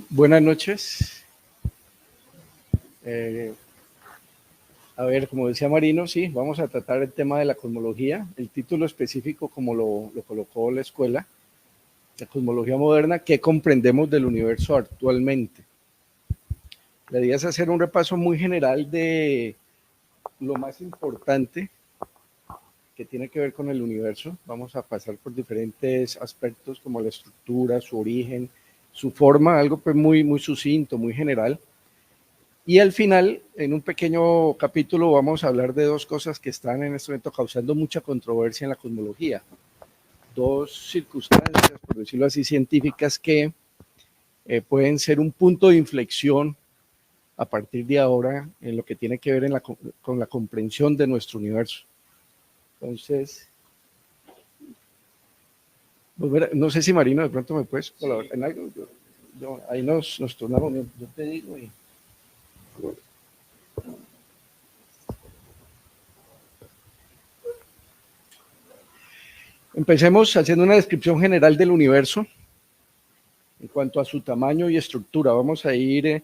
Buenas noches. A ver, como decía Marino, sí, vamos a tratar el tema de la cosmología. El título específico, como lo colocó la escuela, la cosmología moderna, ¿qué comprendemos del universo actualmente? La idea es hacer un repaso muy general de lo más importante que tiene que ver con el universo. Vamos a pasar por diferentes aspectos como la estructura, su origen, su forma, algo pues muy sucinto, muy general. Y al final, en un pequeño capítulo, vamos a hablar de dos cosas que están en este momento causando mucha controversia en la cosmología. Dos circunstancias, por decirlo así, científicas que pueden ser un punto de inflexión a partir de ahora en lo que tiene que ver con la comprensión de nuestro universo. Entonces, no sé si Marino de pronto me puedes colaborar en algo. Ahí nos tornamos bien. Yo te digo y... Empecemos haciendo una descripción general del universo en cuanto a su tamaño y estructura. Vamos a ir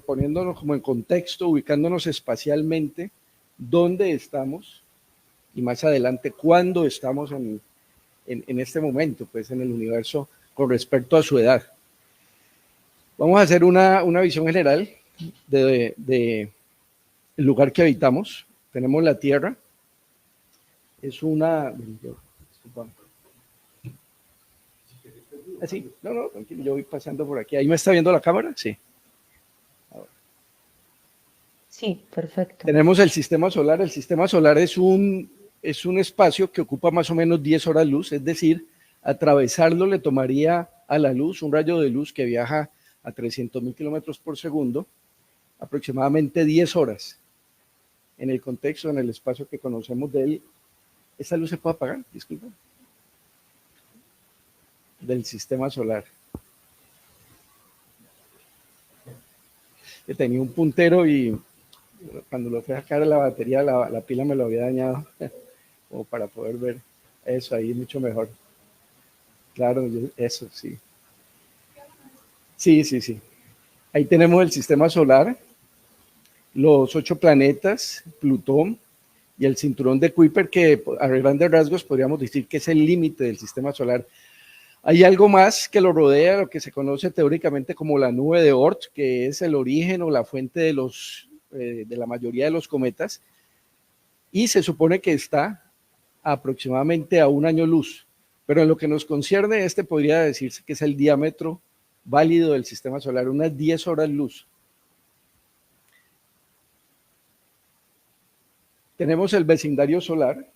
poniéndonos como en contexto, ubicándonos espacialmente, dónde estamos y más adelante cuándo estamos en este momento, pues en el universo con respecto a su edad. Vamos a hacer una visión general de el lugar que habitamos. Tenemos la Tierra. Es una... Así, no, tranquilo, yo voy pasando por aquí. ¿Ahí me está viendo la cámara? Sí. Sí, perfecto. Tenemos el sistema solar. El sistema solar es un espacio que ocupa más o menos 10 horas luz, es decir, atravesarlo le tomaría a la luz, un rayo de luz que viaja a 300.000 kilómetros por segundo, aproximadamente 10 horas. En el contexto, en el espacio que conocemos de él, ¿esta luz se puede apagar? Disculpa. Del sistema solar. Que tenía un puntero y cuando lo fui a sacar la batería, la pila me lo había dañado, como para poder ver eso ahí mucho mejor. Claro, eso sí. Sí. Ahí tenemos el sistema solar, los 8 planetas, Plutón y el cinturón de Kuiper, que a grandes rasgos podríamos decir que es el límite del sistema solar. Hay algo más que lo rodea, lo que se conoce teóricamente como la nube de Oort, que es el origen o la fuente de la mayoría de los cometas, y se supone que está aproximadamente a un año luz. Pero en lo que nos concierne, este podría decirse que es el diámetro válido del sistema solar, unas 10 horas luz. Tenemos el vecindario solar,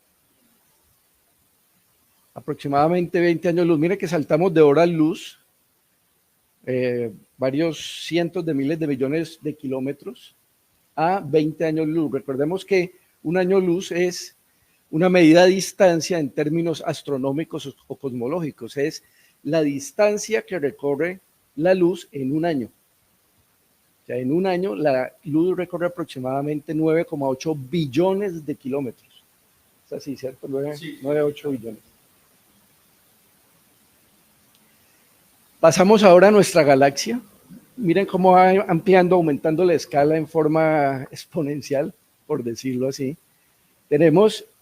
aproximadamente 20 años luz. Mire que saltamos de horas luz, varios cientos de miles de millones de kilómetros, a 20 años luz. Recordemos que un año luz es una medida de distancia en términos astronómicos o cosmológicos, es la distancia que recorre la luz en un año. O sea, en un año la luz recorre aproximadamente 9,8 billones de kilómetros. Es así, ¿cierto? 9,8 billones. Pasamos ahora a nuestra galaxia. Miren cómo va ampliando, aumentando la escala en forma exponencial, por decirlo así.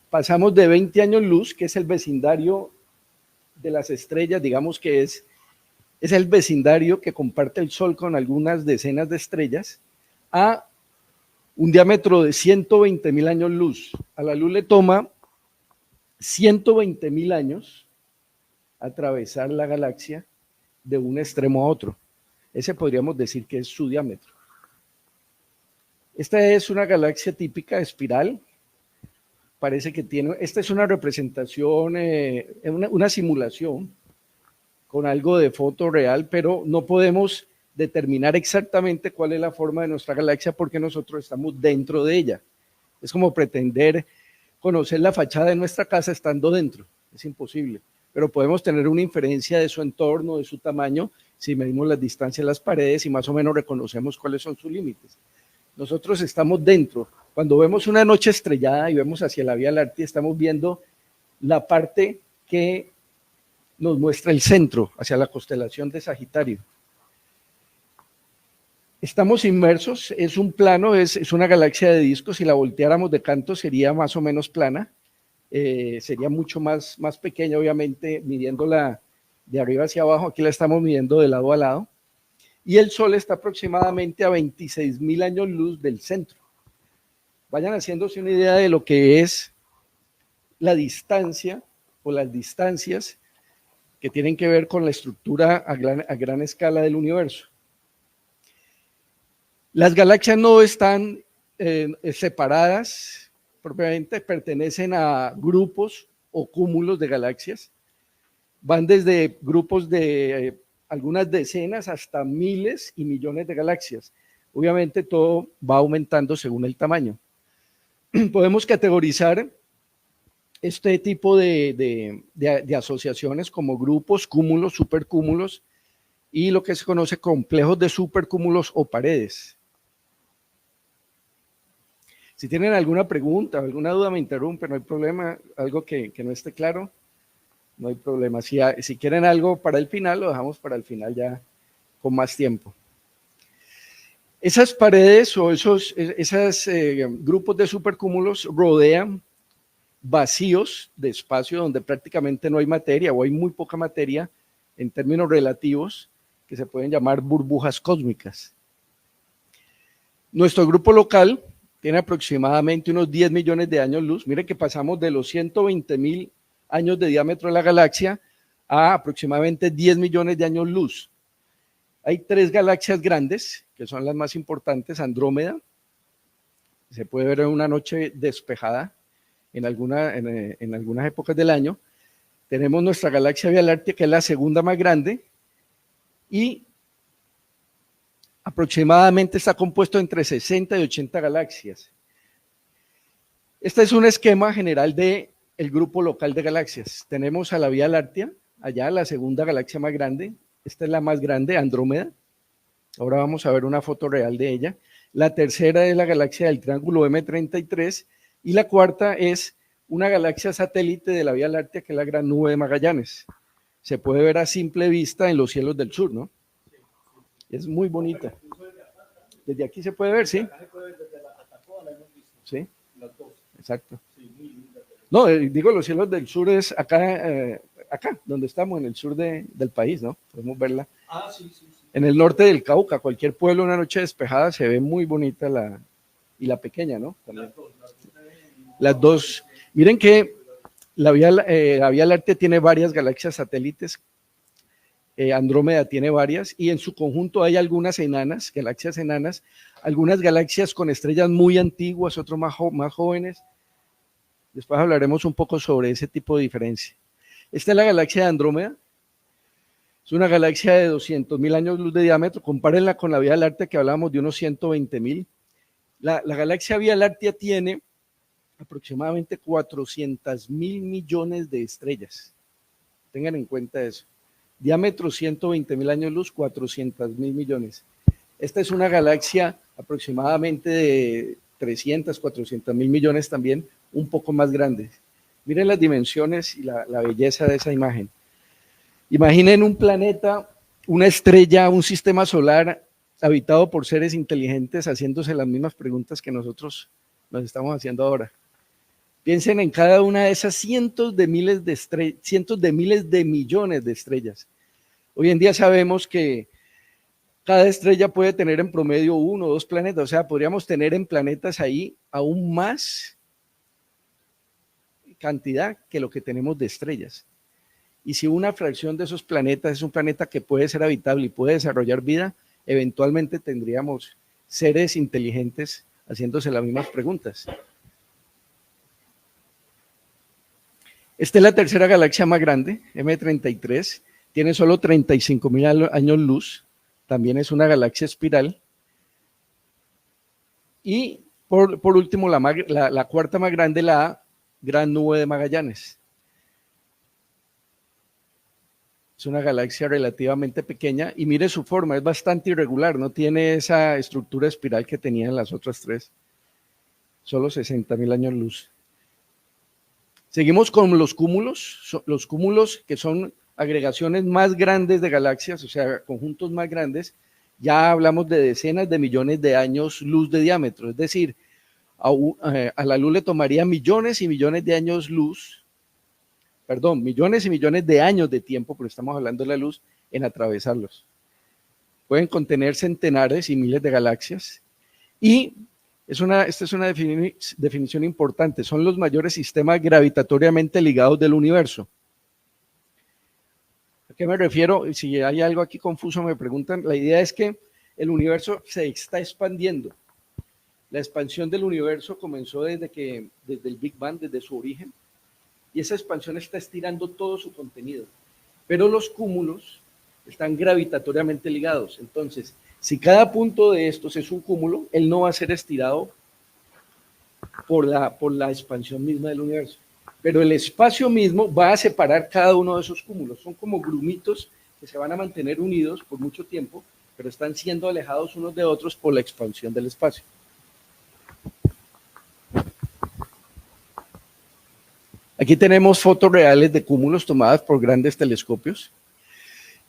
Pasamos de 20 años luz, que es el vecindario de las estrellas, digamos que es el vecindario que comparte el Sol con algunas decenas de estrellas, a un diámetro de 120.000 años luz. A la luz le toma 120.000 años atravesar la galaxia de un extremo a otro. Ese podríamos decir que es su diámetro. Esta es una galaxia típica espiral. Parece que esta es una representación, una simulación con algo de foto real, pero no podemos determinar exactamente cuál es la forma de nuestra galaxia porque nosotros estamos dentro de ella. Es como pretender conocer la fachada de nuestra casa estando dentro, es imposible, pero podemos tener una inferencia de su entorno, de su tamaño, si medimos las distancias de las paredes y más o menos reconocemos cuáles son sus límites. Nosotros estamos dentro. Cuando vemos una noche estrellada y vemos hacia la Vía Láctea, estamos viendo la parte que nos muestra el centro, hacia la constelación de Sagitario. Estamos inmersos, es un plano, es una galaxia de discos, si la volteáramos de canto sería más o menos plana, sería mucho más pequeña, obviamente, midiéndola de arriba hacia abajo, aquí la estamos midiendo de lado a lado, y el Sol está aproximadamente a 26.000 años luz del centro. Vayan haciéndose una idea de lo que es la distancia o las distancias que tienen que ver con la estructura a gran escala del universo. Las galaxias no están separadas propiamente, pertenecen a grupos o cúmulos de galaxias. Van desde grupos de algunas decenas hasta miles y millones de galaxias. Obviamente todo va aumentando según el tamaño. Podemos categorizar este tipo de asociaciones como grupos, cúmulos, supercúmulos y lo que se conoce complejos de supercúmulos o paredes. Si tienen alguna pregunta, alguna duda, me interrumpen, no hay problema, algo que no esté claro, no hay problema. Si quieren algo para el final, lo dejamos para el final ya con más tiempo. Esas paredes o esos grupos de supercúmulos rodean vacíos de espacio donde prácticamente no hay materia o hay muy poca materia en términos relativos que se pueden llamar burbujas cósmicas. Nuestro grupo local tiene aproximadamente unos 10 millones de años luz. Miren que pasamos de los 120.000 años de diámetro de la galaxia a aproximadamente 10 millones de años luz. Hay 3 galaxias grandes, que son las más importantes. Andrómeda, se puede ver en una noche despejada en algunas épocas del año. Tenemos nuestra galaxia Vía Láctea, que es la segunda más grande, y aproximadamente está compuesto entre 60 y 80 galaxias. Este es un esquema general del grupo local de galaxias. Tenemos a la Vía Láctea, allá la segunda galaxia más grande. Esta es la más grande, Andrómeda. Ahora vamos a ver una foto real de ella. La tercera es la galaxia del Triángulo M33 y la cuarta es una galaxia satélite de la Vía Láctea, que es la Gran Nube de Magallanes. Se puede ver a simple vista en los cielos del sur, ¿no? Es muy bonita. Desde aquí se puede ver, ¿sí? Sí, exacto. No, digo, los cielos del sur es acá, donde estamos, en el sur del país, ¿no? Podemos verla. En el norte del Cauca, cualquier pueblo, una noche despejada, se ve muy bonita y la pequeña, ¿no? También. Las dos. Miren que la Vía Láctea tiene varias galaxias satélites. Andrómeda tiene varias y en su conjunto hay algunas enanas, galaxias enanas, algunas galaxias con estrellas muy antiguas, otras más jóvenes. Después hablaremos un poco sobre ese tipo de diferencia. Esta es la galaxia de Andrómeda. Es una galaxia de 200.000 años luz de diámetro. Compárenla con la Vía Láctea, que hablábamos de unos 120.000. La galaxia Vía Láctea tiene aproximadamente 400.000 millones de estrellas. Tengan en cuenta eso. Diámetro 120.000 años luz, 400.000 millones. Esta es una galaxia aproximadamente de 300, 400.000 millones también, un poco más grande. Miren las dimensiones y la belleza de esa imagen. Imaginen un planeta, una estrella, un sistema solar habitado por seres inteligentes haciéndose las mismas preguntas que nosotros nos estamos haciendo ahora. Piensen en cada una de esas cientos de miles de millones de estrellas. Hoy en día sabemos que cada estrella puede tener en promedio 1 o 2 planetas, o sea, podríamos tener en planetas ahí aún más cantidad que lo que tenemos de estrellas. Y si una fracción de esos planetas es un planeta que puede ser habitable y puede desarrollar vida, eventualmente tendríamos seres inteligentes haciéndose las mismas preguntas. Esta es la tercera galaxia más grande, M33, tiene solo 35.000 años luz, también es una galaxia espiral. Y por último, la cuarta más grande, la Gran Nube de Magallanes. Es una galaxia relativamente pequeña y mire su forma, es bastante irregular, no tiene esa estructura espiral que tenían las otras tres, solo 60.000 años luz. Seguimos con los cúmulos que son agregaciones más grandes de galaxias, o sea, conjuntos más grandes, ya hablamos de decenas de millones de años luz de diámetro, es decir, a la luz le tomaría millones y millones de años luz, perdón, millones y millones de años de tiempo, pero estamos hablando de la luz, en atravesarlos. Pueden contener centenares y miles de galaxias, y esta es una definición importante, son los mayores sistemas gravitatoriamente ligados del universo. ¿A qué me refiero? Si hay algo aquí confuso me preguntan, la idea es que el universo se está expandiendo. La expansión del universo comenzó desde el Big Bang, desde su origen, y esa expansión está estirando todo su contenido, pero los cúmulos están gravitatoriamente ligados. Entonces, si cada punto de estos es un cúmulo, él no va a ser estirado por la expansión misma del universo, pero el espacio mismo va a separar cada uno de esos cúmulos. Son como grumitos que se van a mantener unidos por mucho tiempo, pero están siendo alejados unos de otros por la expansión del espacio. Aquí tenemos fotos reales de cúmulos tomadas por grandes telescopios.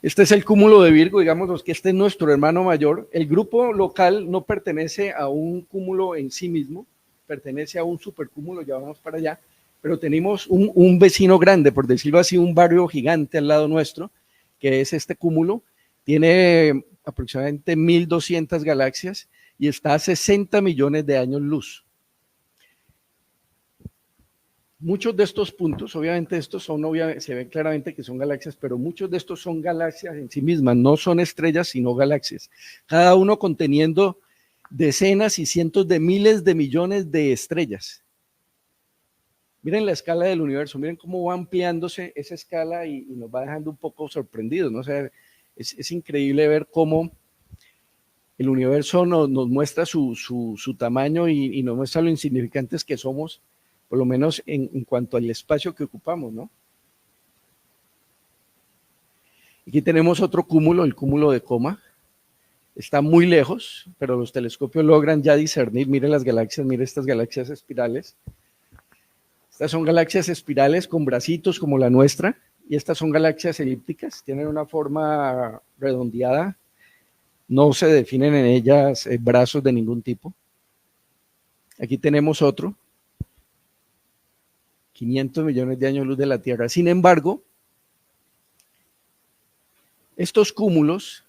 Este es el cúmulo de Virgo, digamos que este es nuestro hermano mayor. El grupo local no pertenece a un cúmulo en sí mismo, pertenece a un supercúmulo, ya vamos para allá, pero tenemos un vecino grande, por decirlo así, un barrio gigante al lado nuestro, que es este cúmulo. Tiene aproximadamente 1.200 galaxias y está a 60 millones de años luz. Muchos de estos puntos, obviamente estos son, se ven claramente que son galaxias, pero muchos de estos son galaxias en sí mismas, no son estrellas, sino galaxias. Cada uno conteniendo decenas y cientos de miles de millones de estrellas. Miren la escala del universo, miren cómo va ampliándose esa escala y nos va dejando un poco sorprendidos, ¿no? O sea, es increíble ver cómo el universo nos muestra su tamaño y nos muestra lo insignificantes que somos, por lo menos en cuanto al espacio que ocupamos, ¿no? Aquí tenemos otro cúmulo, el cúmulo de Coma. Está muy lejos, pero los telescopios logran ya discernir. Miren las galaxias, miren estas galaxias espirales. Estas son galaxias espirales con bracitos como la nuestra, y estas son galaxias elípticas, tienen una forma redondeada, no se definen en ellas brazos de ningún tipo. Aquí tenemos otro, 500 millones de años luz de la Tierra. Sin embargo, estos cúmulos,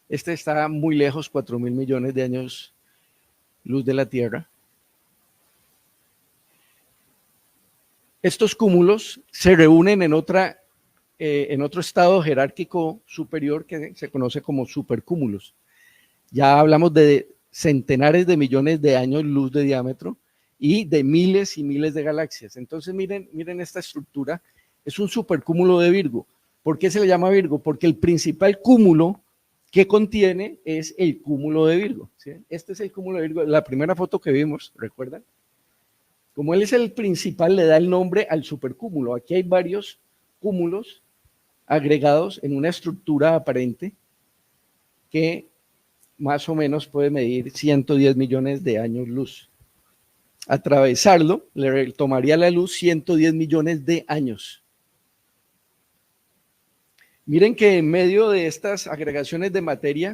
este está muy lejos, 4.000 millones de años luz de la Tierra. Estos cúmulos se reúnen en otro estado jerárquico superior que se conoce como supercúmulos. Ya hablamos de centenares de millones de años luz de diámetro y de miles y miles de galaxias. Entonces miren esta estructura, es un supercúmulo de Virgo. ¿Por qué se le llama Virgo? Porque el principal cúmulo que contiene es el cúmulo de Virgo, ¿sí? Este es el cúmulo de Virgo, la primera foto que vimos, ¿recuerdan? Como él es el principal, le da el nombre al supercúmulo. Aquí hay varios cúmulos agregados en una estructura aparente que más o menos puede medir 110 millones de años luz. Atravesarlo le tomaría la luz 110 millones de años. Miren que en medio de estas agregaciones de materia,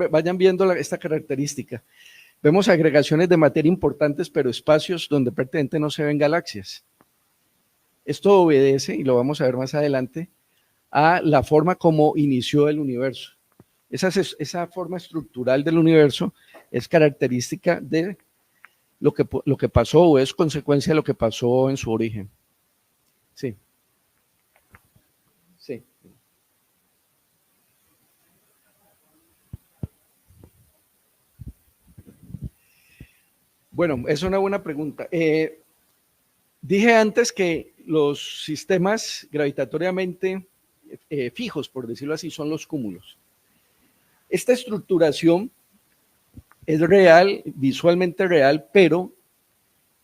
vayan viendo esta característica. Vemos agregaciones de materia importantes, pero espacios donde prácticamente no se ven galaxias. Esto obedece, y lo vamos a ver más adelante, a la forma como inició el universo. Esa forma estructural del universo es característica de lo que pasó, o es consecuencia de lo que pasó en su origen. Sí. Sí. Bueno, es una buena pregunta. Dije antes que los sistemas gravitatoriamente fijos, por decirlo así, son los cúmulos. Esta estructuración es real, visualmente real, pero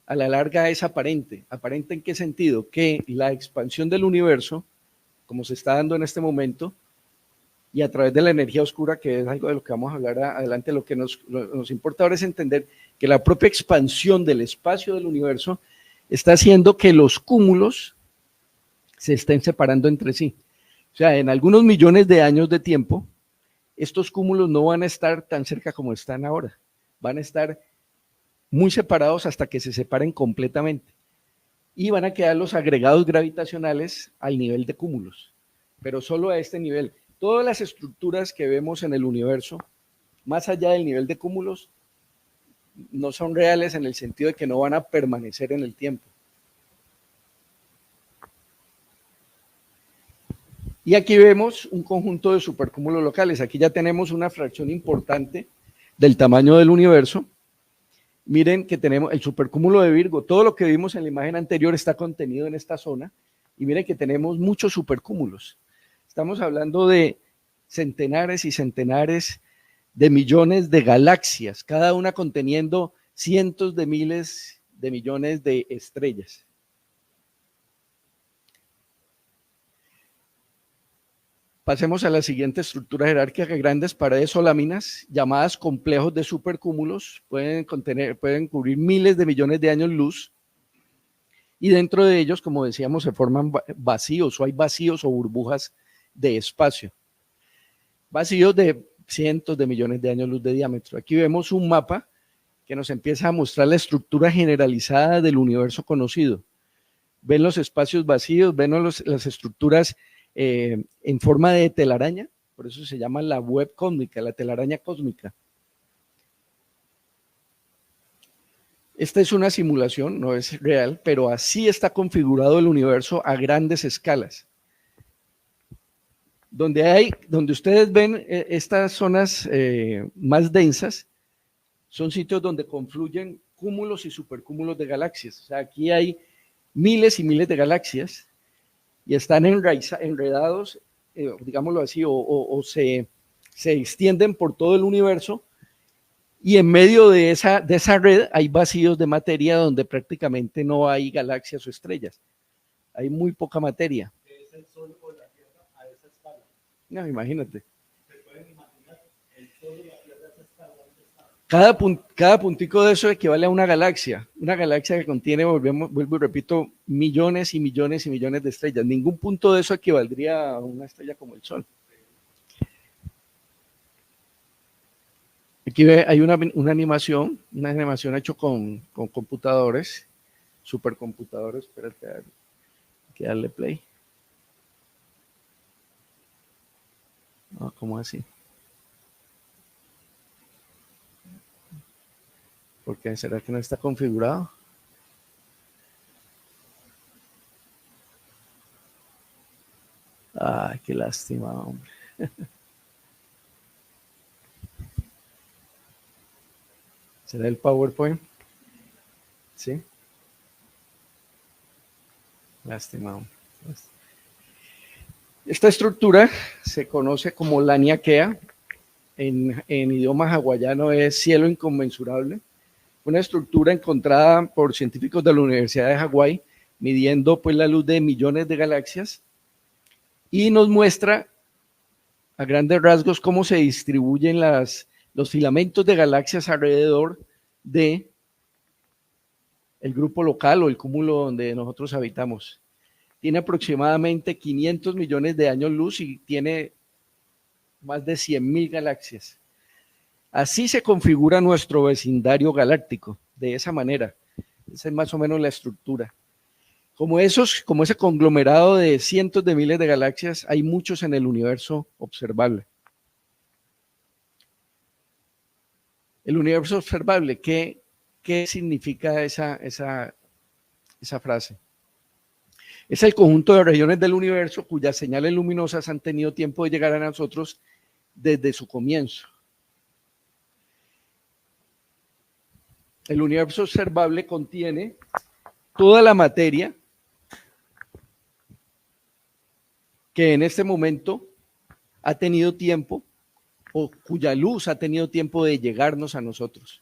a la larga es aparente. ¿Aparente en qué sentido? Que la expansión del universo, como se está dando en este momento, y a través de la energía oscura, que es algo de lo que vamos a hablar adelante, lo que nos importa ahora es entender que la propia expansión del espacio del universo está haciendo que los cúmulos se estén separando entre sí. O sea, en algunos millones de años de tiempo, estos cúmulos no van a estar tan cerca como están ahora, van a estar muy separados hasta que se separen completamente y van a quedar los agregados gravitacionales al nivel de cúmulos, pero solo a este nivel. Todas las estructuras que vemos en el universo, más allá del nivel de cúmulos, no son reales en el sentido de que no van a permanecer en el tiempo. Y aquí vemos un conjunto de supercúmulos locales. Aquí ya tenemos una fracción importante del tamaño del universo. Miren que tenemos el supercúmulo de Virgo. Todo lo que vimos en la imagen anterior está contenido en esta zona. Y miren que tenemos muchos supercúmulos. Estamos hablando de centenares y centenares de millones de galaxias, cada una conteniendo cientos de miles de millones de estrellas. Pasemos a la siguiente estructura jerárquica. Grandes paredes o láminas, llamadas complejos de supercúmulos, pueden cubrir miles de millones de años luz, y dentro de ellos, como decíamos, se forman vacíos, o hay vacíos o burbujas de espacio. Vacíos de cientos de millones de años luz de diámetro. Aquí vemos un mapa que nos empieza a mostrar la estructura generalizada del universo conocido. Ven los espacios vacíos, ven las estructuras en forma de telaraña, por eso se llama la web cósmica, la telaraña cósmica. Esta es una simulación, no es real, pero así está configurado el universo a grandes escalas. Donde ustedes ven estas zonas más densas, son sitios donde confluyen cúmulos y supercúmulos de galaxias. O sea, aquí hay miles y miles de galaxias y están enredados, digámoslo así, o se extienden por todo el universo, y en medio de esa red hay vacíos de materia donde prácticamente no hay galaxias o estrellas. Hay muy poca materia. Es el Sol o la Tierra a esa escala. No, imagínate. ¿Se pueden imaginar el Sol y la Tierra a esa escala? Cada puntico de eso equivale a una galaxia que contiene, vuelvo y repito, millones y millones y millones de estrellas. Ningún punto de eso equivaldría a una estrella como el Sol. Aquí hay una animación hecha con computadores, supercomputadores. Espérate, hay que darle play. ¿Cómo así? ¿Por qué? ¿Será que no está configurado? Ay, qué lástima, hombre. ¿Será el PowerPoint? Sí. Lástima. Esta estructura se conoce como Laniakea. En idioma hawaiano es cielo inconmensurable. Una estructura encontrada por científicos de la Universidad de Hawái, midiendo pues la luz de millones de galaxias, y nos muestra a grandes rasgos cómo se distribuyen los filamentos de galaxias alrededor de el grupo local o el cúmulo donde nosotros habitamos. Tiene aproximadamente 500 millones de años luz y tiene más de 100.000 galaxias. Así se configura nuestro vecindario galáctico, de esa manera. Esa es más o menos la estructura. Como ese conglomerado de cientos de miles de galaxias, hay muchos en el universo observable. El universo observable, ¿qué significa esa frase? Es el conjunto de regiones del universo cuyas señales luminosas han tenido tiempo de llegar a nosotros desde su comienzo. El universo observable contiene toda la materia que en este momento ha tenido tiempo, o cuya luz ha tenido tiempo de llegarnos a nosotros.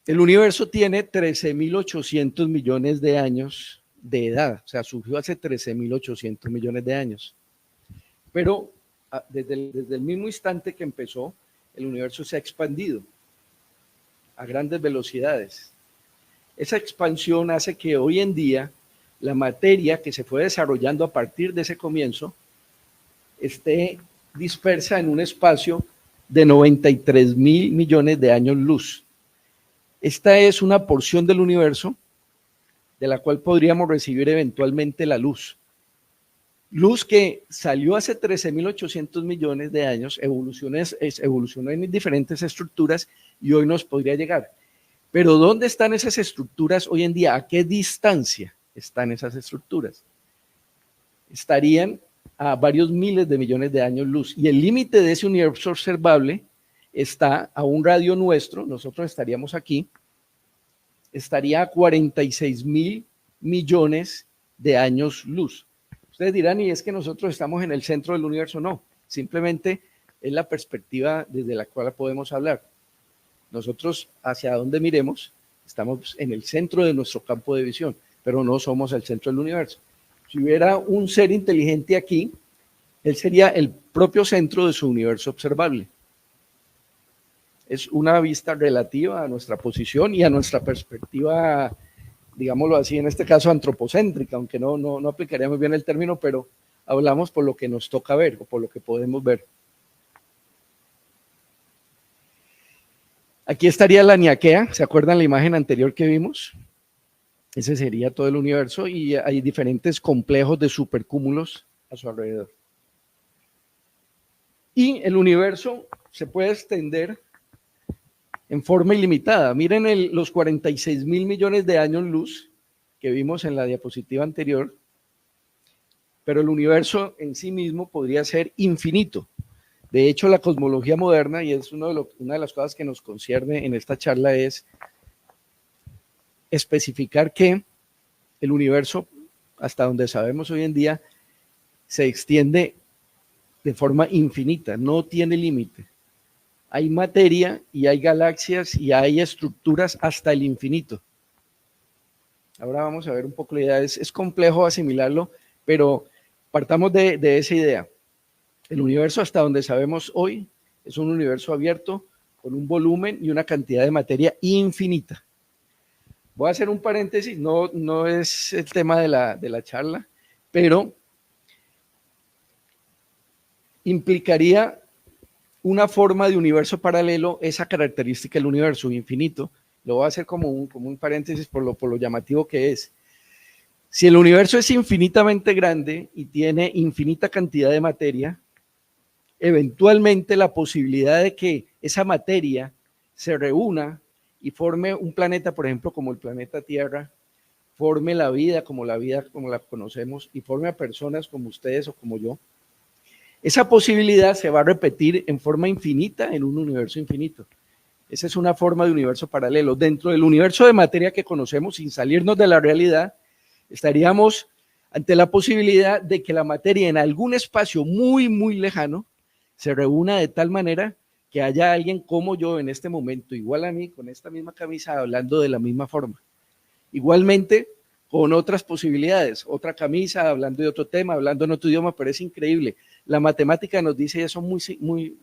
El universo tiene 13.800 millones de años de edad, o sea, surgió hace 13.800 millones de años. Pero desde el mismo instante que empezó, el universo se ha expandido a grandes velocidades. Esa expansión hace que hoy en día la materia que se fue desarrollando a partir de ese comienzo esté dispersa en un espacio de 93.000 millones de años luz. Esta es una porción del universo de la cual podríamos recibir eventualmente la luz. Luz que salió hace 13.800 millones de años, evolucionó en diferentes estructuras y hoy nos podría llegar. Pero ¿dónde están esas estructuras hoy en día? ¿A qué distancia están esas estructuras? Estarían a varios miles de millones de años luz. Y el límite de ese universo observable está a un radio nuestro, nosotros estaríamos aquí, estaría a 46.000 millones de años luz. Ustedes dirán, ¿y es que nosotros estamos en el centro del universo? No, simplemente es la perspectiva desde la cual podemos hablar. Nosotros, hacia donde miremos, estamos en el centro de nuestro campo de visión, pero no somos el centro del universo. Si hubiera un ser inteligente aquí, él sería el propio centro de su universo observable. Es una vista relativa a nuestra posición y a nuestra perspectiva, digámoslo así, en este caso antropocéntrica, aunque no aplicaríamos bien el término, pero hablamos por lo que nos toca ver o por lo que podemos ver. Aquí estaría la Niaquea, ¿se acuerdan la imagen anterior que vimos? Ese sería todo el universo y hay diferentes complejos de supercúmulos a su alrededor. Y el universo se puede extender en forma ilimitada. Miren los 46.000 millones de años luz que vimos en la diapositiva anterior, pero el universo en sí mismo podría ser infinito. De hecho, la cosmología moderna, y es una de las cosas que nos concierne en esta charla, es especificar que el universo, hasta donde sabemos hoy en día, se extiende de forma infinita, no tiene límite. Hay materia y hay galaxias y hay estructuras hasta el infinito. Ahora vamos a ver un poco la idea, es complejo asimilarlo, pero partamos de esa idea. El universo, hasta donde sabemos hoy, es un universo abierto con un volumen y una cantidad de materia infinita. Voy a hacer un paréntesis, no es el tema de la charla, pero implicaría una forma de universo paralelo, esa característica del universo infinito. Lo voy a hacer como un paréntesis por lo llamativo que es. Si el universo es infinitamente grande y tiene infinita cantidad de materia, eventualmente la posibilidad de que esa materia se reúna y forme un planeta, por ejemplo, como el planeta Tierra, forme la vida como la conocemos y forme a personas como ustedes o como yo, esa posibilidad se va a repetir en forma infinita en un universo infinito. Esa es una forma de universo paralelo. Dentro del universo de materia que conocemos, sin salirnos de la realidad, estaríamos ante la posibilidad de que la materia en algún espacio muy, muy lejano se reúna de tal manera que haya alguien como yo en este momento, igual a mí, con esta misma camisa, hablando de la misma forma. Igualmente, con otras posibilidades, otra camisa, hablando de otro tema, hablando en otro idioma, pero es increíble. La matemática nos dice eso muy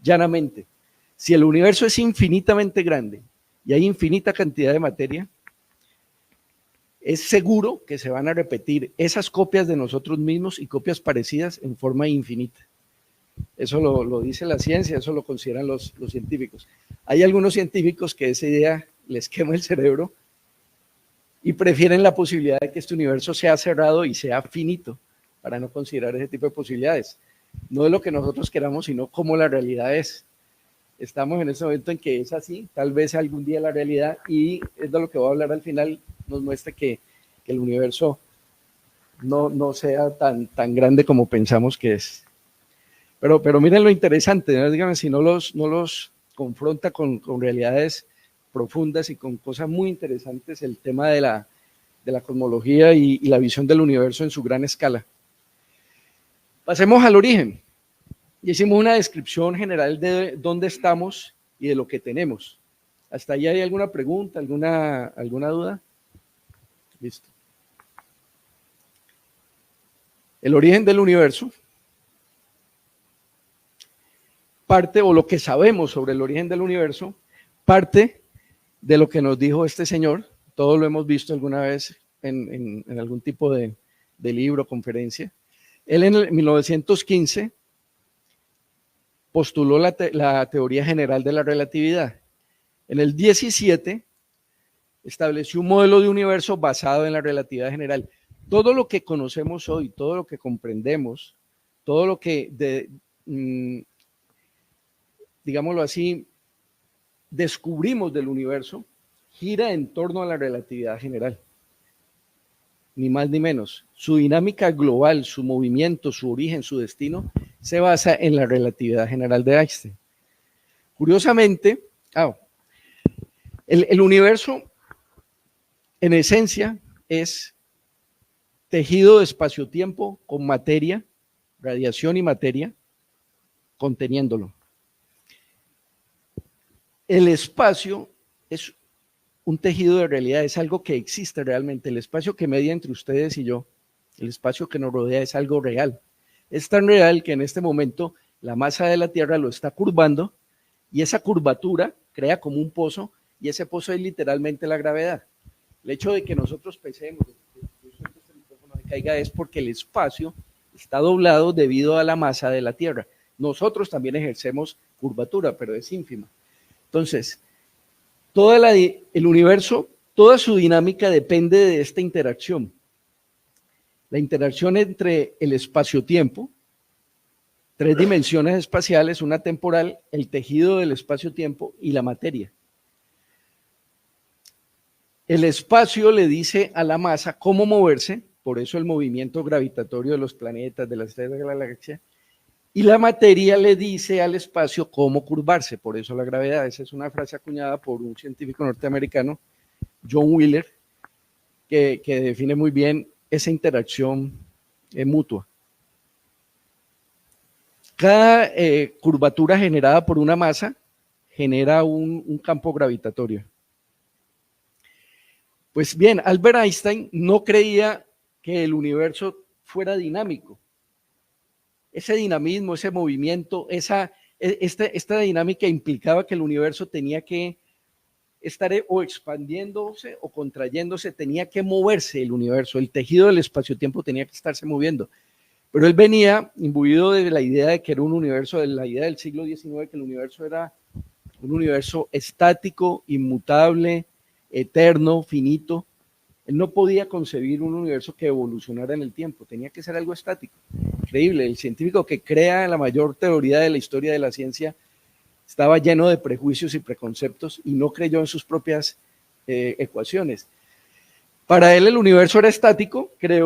llanamente. Si el universo es infinitamente grande y hay infinita cantidad de materia, es seguro que se van a repetir esas copias de nosotros mismos y copias parecidas en forma infinita. Eso lo dice la ciencia, eso lo consideran los científicos. Hay algunos científicos que esa idea les quema el cerebro y prefieren la posibilidad de que este universo sea cerrado y sea finito, para no considerar ese tipo de posibilidades. No es lo que nosotros queramos, sino cómo la realidad es. Estamos en ese momento en que es así, tal vez algún día la realidad, y es de lo que voy a hablar al final, nos muestra que el universo no sea tan grande como pensamos que es. Pero miren lo interesante, ¿no? Díganme si no los confronta con realidades profundas y con cosas muy interesantes el tema de la cosmología y la visión del universo en su gran escala. Pasemos al origen. Hicimos una descripción general de dónde estamos y de lo que tenemos. ¿Hasta ahí hay alguna pregunta, alguna duda? Listo. El origen del universo parte, o lo que sabemos sobre el origen del universo, parte de lo que nos dijo este señor. Todos lo hemos visto alguna vez en algún tipo de libro, conferencia. Él en el 1915 postuló la teoría general de la relatividad. En el 17 estableció un modelo de universo basado en la relatividad general. Todo lo que conocemos hoy, todo lo que comprendemos, todo lo que, digámoslo así, descubrimos del universo, gira en torno a la relatividad general. Ni más ni menos. Su dinámica global, su movimiento, su origen, su destino, se basa en la relatividad general de Einstein. Curiosamente, el universo, en esencia, es tejido de espacio-tiempo con materia, radiación y materia, conteniéndolo. El espacio es un tejido de realidad, es algo que existe realmente. El espacio que media entre ustedes y yo, el espacio que nos rodea, es algo real. Es tan real que en este momento la masa de la Tierra lo está curvando y esa curvatura crea como un pozo y ese pozo es literalmente la gravedad. El hecho de que nosotros pesemos, este micrófono se caiga, es porque el espacio está doblado debido a la masa de la Tierra. Nosotros también ejercemos curvatura, pero es ínfima. Entonces, el universo, toda su dinámica depende de esta interacción. La interacción entre el espacio-tiempo, 3 dimensiones espaciales, una temporal, el tejido del espacio-tiempo y la materia. El espacio le dice a la masa cómo moverse, por eso el movimiento gravitatorio de los planetas, de las estrellas de la galaxia, y la materia le dice al espacio cómo curvarse, por eso la gravedad. Esa es una frase acuñada por un científico norteamericano, John Wheeler, que define muy bien esa interacción mutua. Cada curvatura generada por una masa genera un campo gravitatorio. Pues bien, Albert Einstein no creía que el universo fuera dinámico. Ese dinamismo, ese movimiento, esta dinámica implicaba que el universo tenía que estar o expandiéndose o contrayéndose, tenía que moverse el universo, el tejido del espacio-tiempo tenía que estarse moviendo. Pero él venía imbuido de la idea de que era un universo, de la idea del siglo XIX, que el universo era un universo estático, inmutable, eterno, finito. Él no podía concebir un universo que evolucionara en el tiempo, tenía que ser algo estático. Increíble, el científico que crea la mayor teoría de la historia de la ciencia estaba lleno de prejuicios y preconceptos y no creyó en sus propias ecuaciones. Para él el universo era estático, el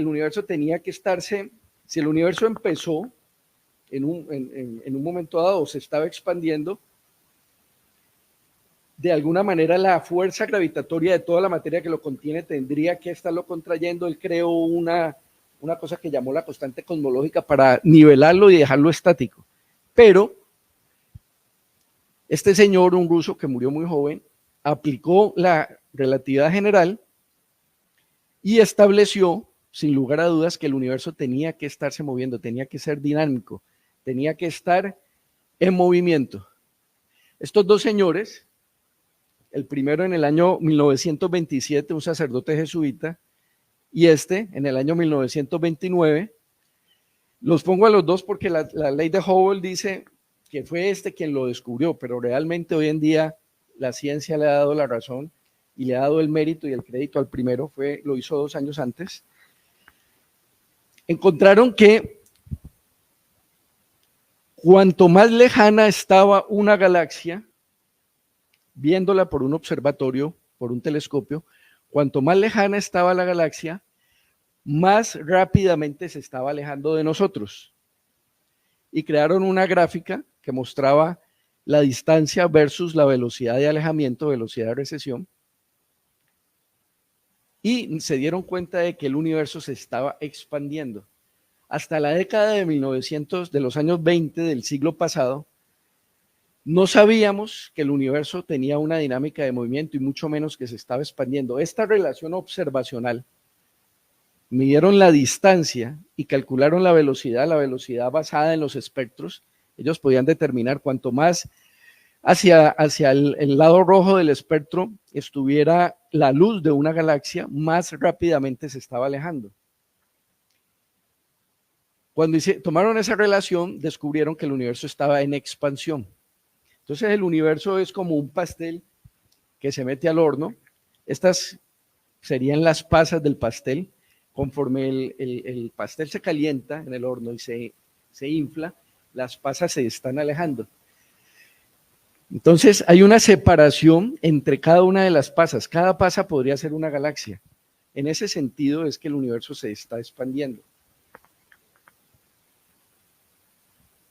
universo tenía que estarse, si el universo empezó en un momento dado, se estaba expandiendo, de alguna manera la fuerza gravitatoria de toda la materia que lo contiene tendría que estarlo contrayendo. Él creó una cosa que llamó la constante cosmológica para nivelarlo y dejarlo estático. Pero este señor, un ruso que murió muy joven, aplicó la relatividad general y estableció, sin lugar a dudas, que el universo tenía que estarse moviendo, tenía que ser dinámico, tenía que estar en movimiento. Estos dos señores, el primero en el año 1927, un sacerdote jesuita, y en el año 1929, los pongo a los dos porque la ley de Hubble dice que fue quien lo descubrió, pero realmente hoy en día la ciencia le ha dado la razón y le ha dado el mérito y el crédito al primero, lo hizo 2 años antes. Encontraron que cuanto más lejana estaba una galaxia, viéndola por un observatorio, por un telescopio, cuanto más lejana estaba la galaxia, más rápidamente se estaba alejando de nosotros. Y crearon una gráfica que mostraba la distancia versus la velocidad de alejamiento, velocidad de recesión, y se dieron cuenta de que el universo se estaba expandiendo. Hasta la década de 1900, de los años 20 del siglo pasado, no sabíamos que el universo tenía una dinámica de movimiento y mucho menos que se estaba expandiendo. Esta relación observacional, midieron la distancia y calcularon la velocidad basada en los espectros. Ellos podían determinar cuanto más hacia el lado rojo del espectro estuviera la luz de una galaxia, más rápidamente se estaba alejando. Cuando tomaron esa relación, descubrieron que el universo estaba en expansión. Entonces el universo es como un pastel que se mete al horno. Estas serían las pasas del pastel. Conforme el pastel se calienta en el horno y se infla, las pasas se están alejando. Entonces hay una separación entre cada una de las pasas. Cada pasa podría ser una galaxia. En ese sentido es que el universo se está expandiendo.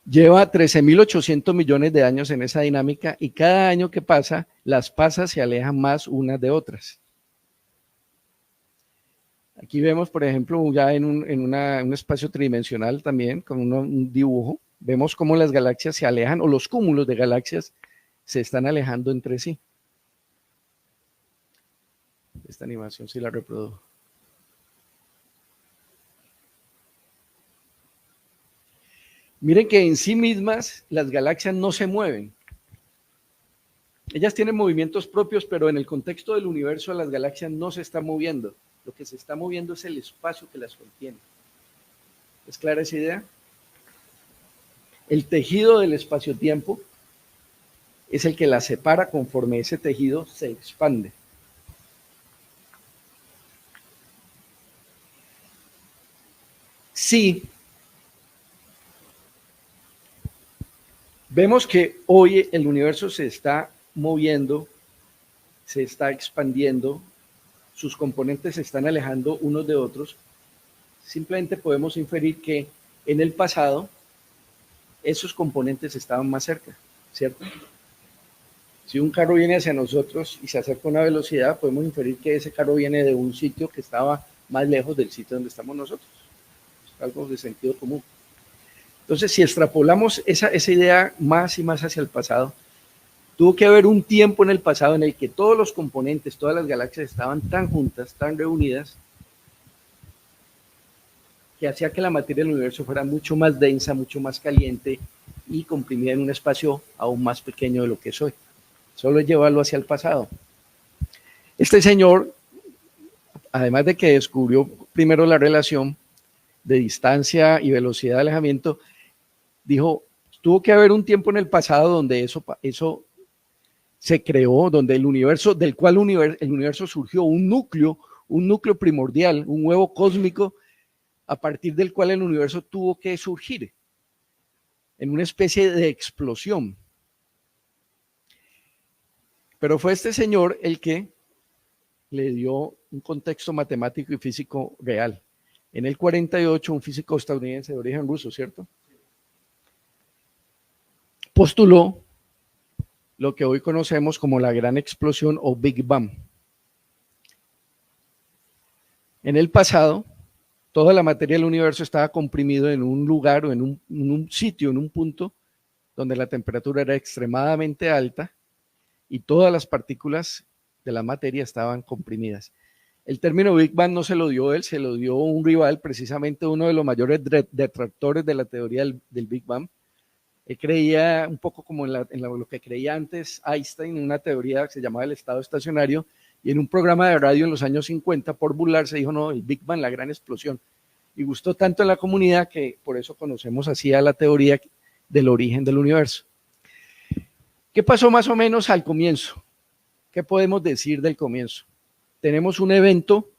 Lleva 13.800 millones de años en esa dinámica y cada año que pasa, las pasas se alejan más unas de otras. Aquí vemos, por ejemplo, ya en un espacio tridimensional también, con un dibujo, vemos cómo las galaxias se alejan o los cúmulos de galaxias se están alejando entre sí. Esta animación sí la reprodujo. Miren que en sí mismas las galaxias no se mueven. Ellas tienen movimientos propios, pero en el contexto del universo las galaxias no se están moviendo. Lo que se está moviendo es el espacio que las contiene. ¿Es clara esa idea? El tejido del espacio-tiempo es el que las separa conforme ese tejido se expande. Sí. Vemos que hoy el universo se está moviendo, se está expandiendo, sus componentes se están alejando unos de otros. Simplemente podemos inferir que en el pasado esos componentes estaban más cerca, ¿cierto? Si un carro viene hacia nosotros y se acerca a una velocidad, podemos inferir que ese carro viene de un sitio que estaba más lejos del sitio donde estamos nosotros. Es algo de sentido común. Entonces, si extrapolamos esa idea más y más hacia el pasado, tuvo que haber un tiempo en el pasado en el que todos los componentes, todas las galaxias estaban tan juntas, tan reunidas, que hacía que la materia del universo fuera mucho más densa, mucho más caliente y comprimida en un espacio aún más pequeño de lo que es hoy. Solo es llevarlo hacia el pasado. Este señor, además de que descubrió primero la relación de distancia y velocidad de alejamiento, dijo, tuvo que haber un tiempo en el pasado donde eso se creó, donde el universo, del cual el universo surgió un núcleo primordial, un huevo cósmico, a partir del cual el universo tuvo que surgir en una especie de explosión. Pero fue este señor el que le dio un contexto matemático y físico real. En el 48, un físico estadounidense de origen ruso, ¿cierto?, postuló lo que hoy conocemos como la gran explosión o Big Bang. En el pasado, toda la materia del universo estaba comprimido en un lugar o en un sitio, en un punto, donde la temperatura era extremadamente alta y todas las partículas de la materia estaban comprimidas. El término Big Bang no se lo dio él, se lo dio un rival, precisamente uno de los mayores detractores de la teoría del Big Bang. Él creía un poco como en lo que creía antes Einstein, en una teoría que se llamaba el estado estacionario, y en un programa de radio en los años 50, por burlarse, dijo, no, el Big Bang, la gran explosión. Y gustó tanto en la comunidad que por eso conocemos así a la teoría del origen del universo. ¿Qué pasó más o menos al comienzo? ¿Qué podemos decir del comienzo? Tenemos un evento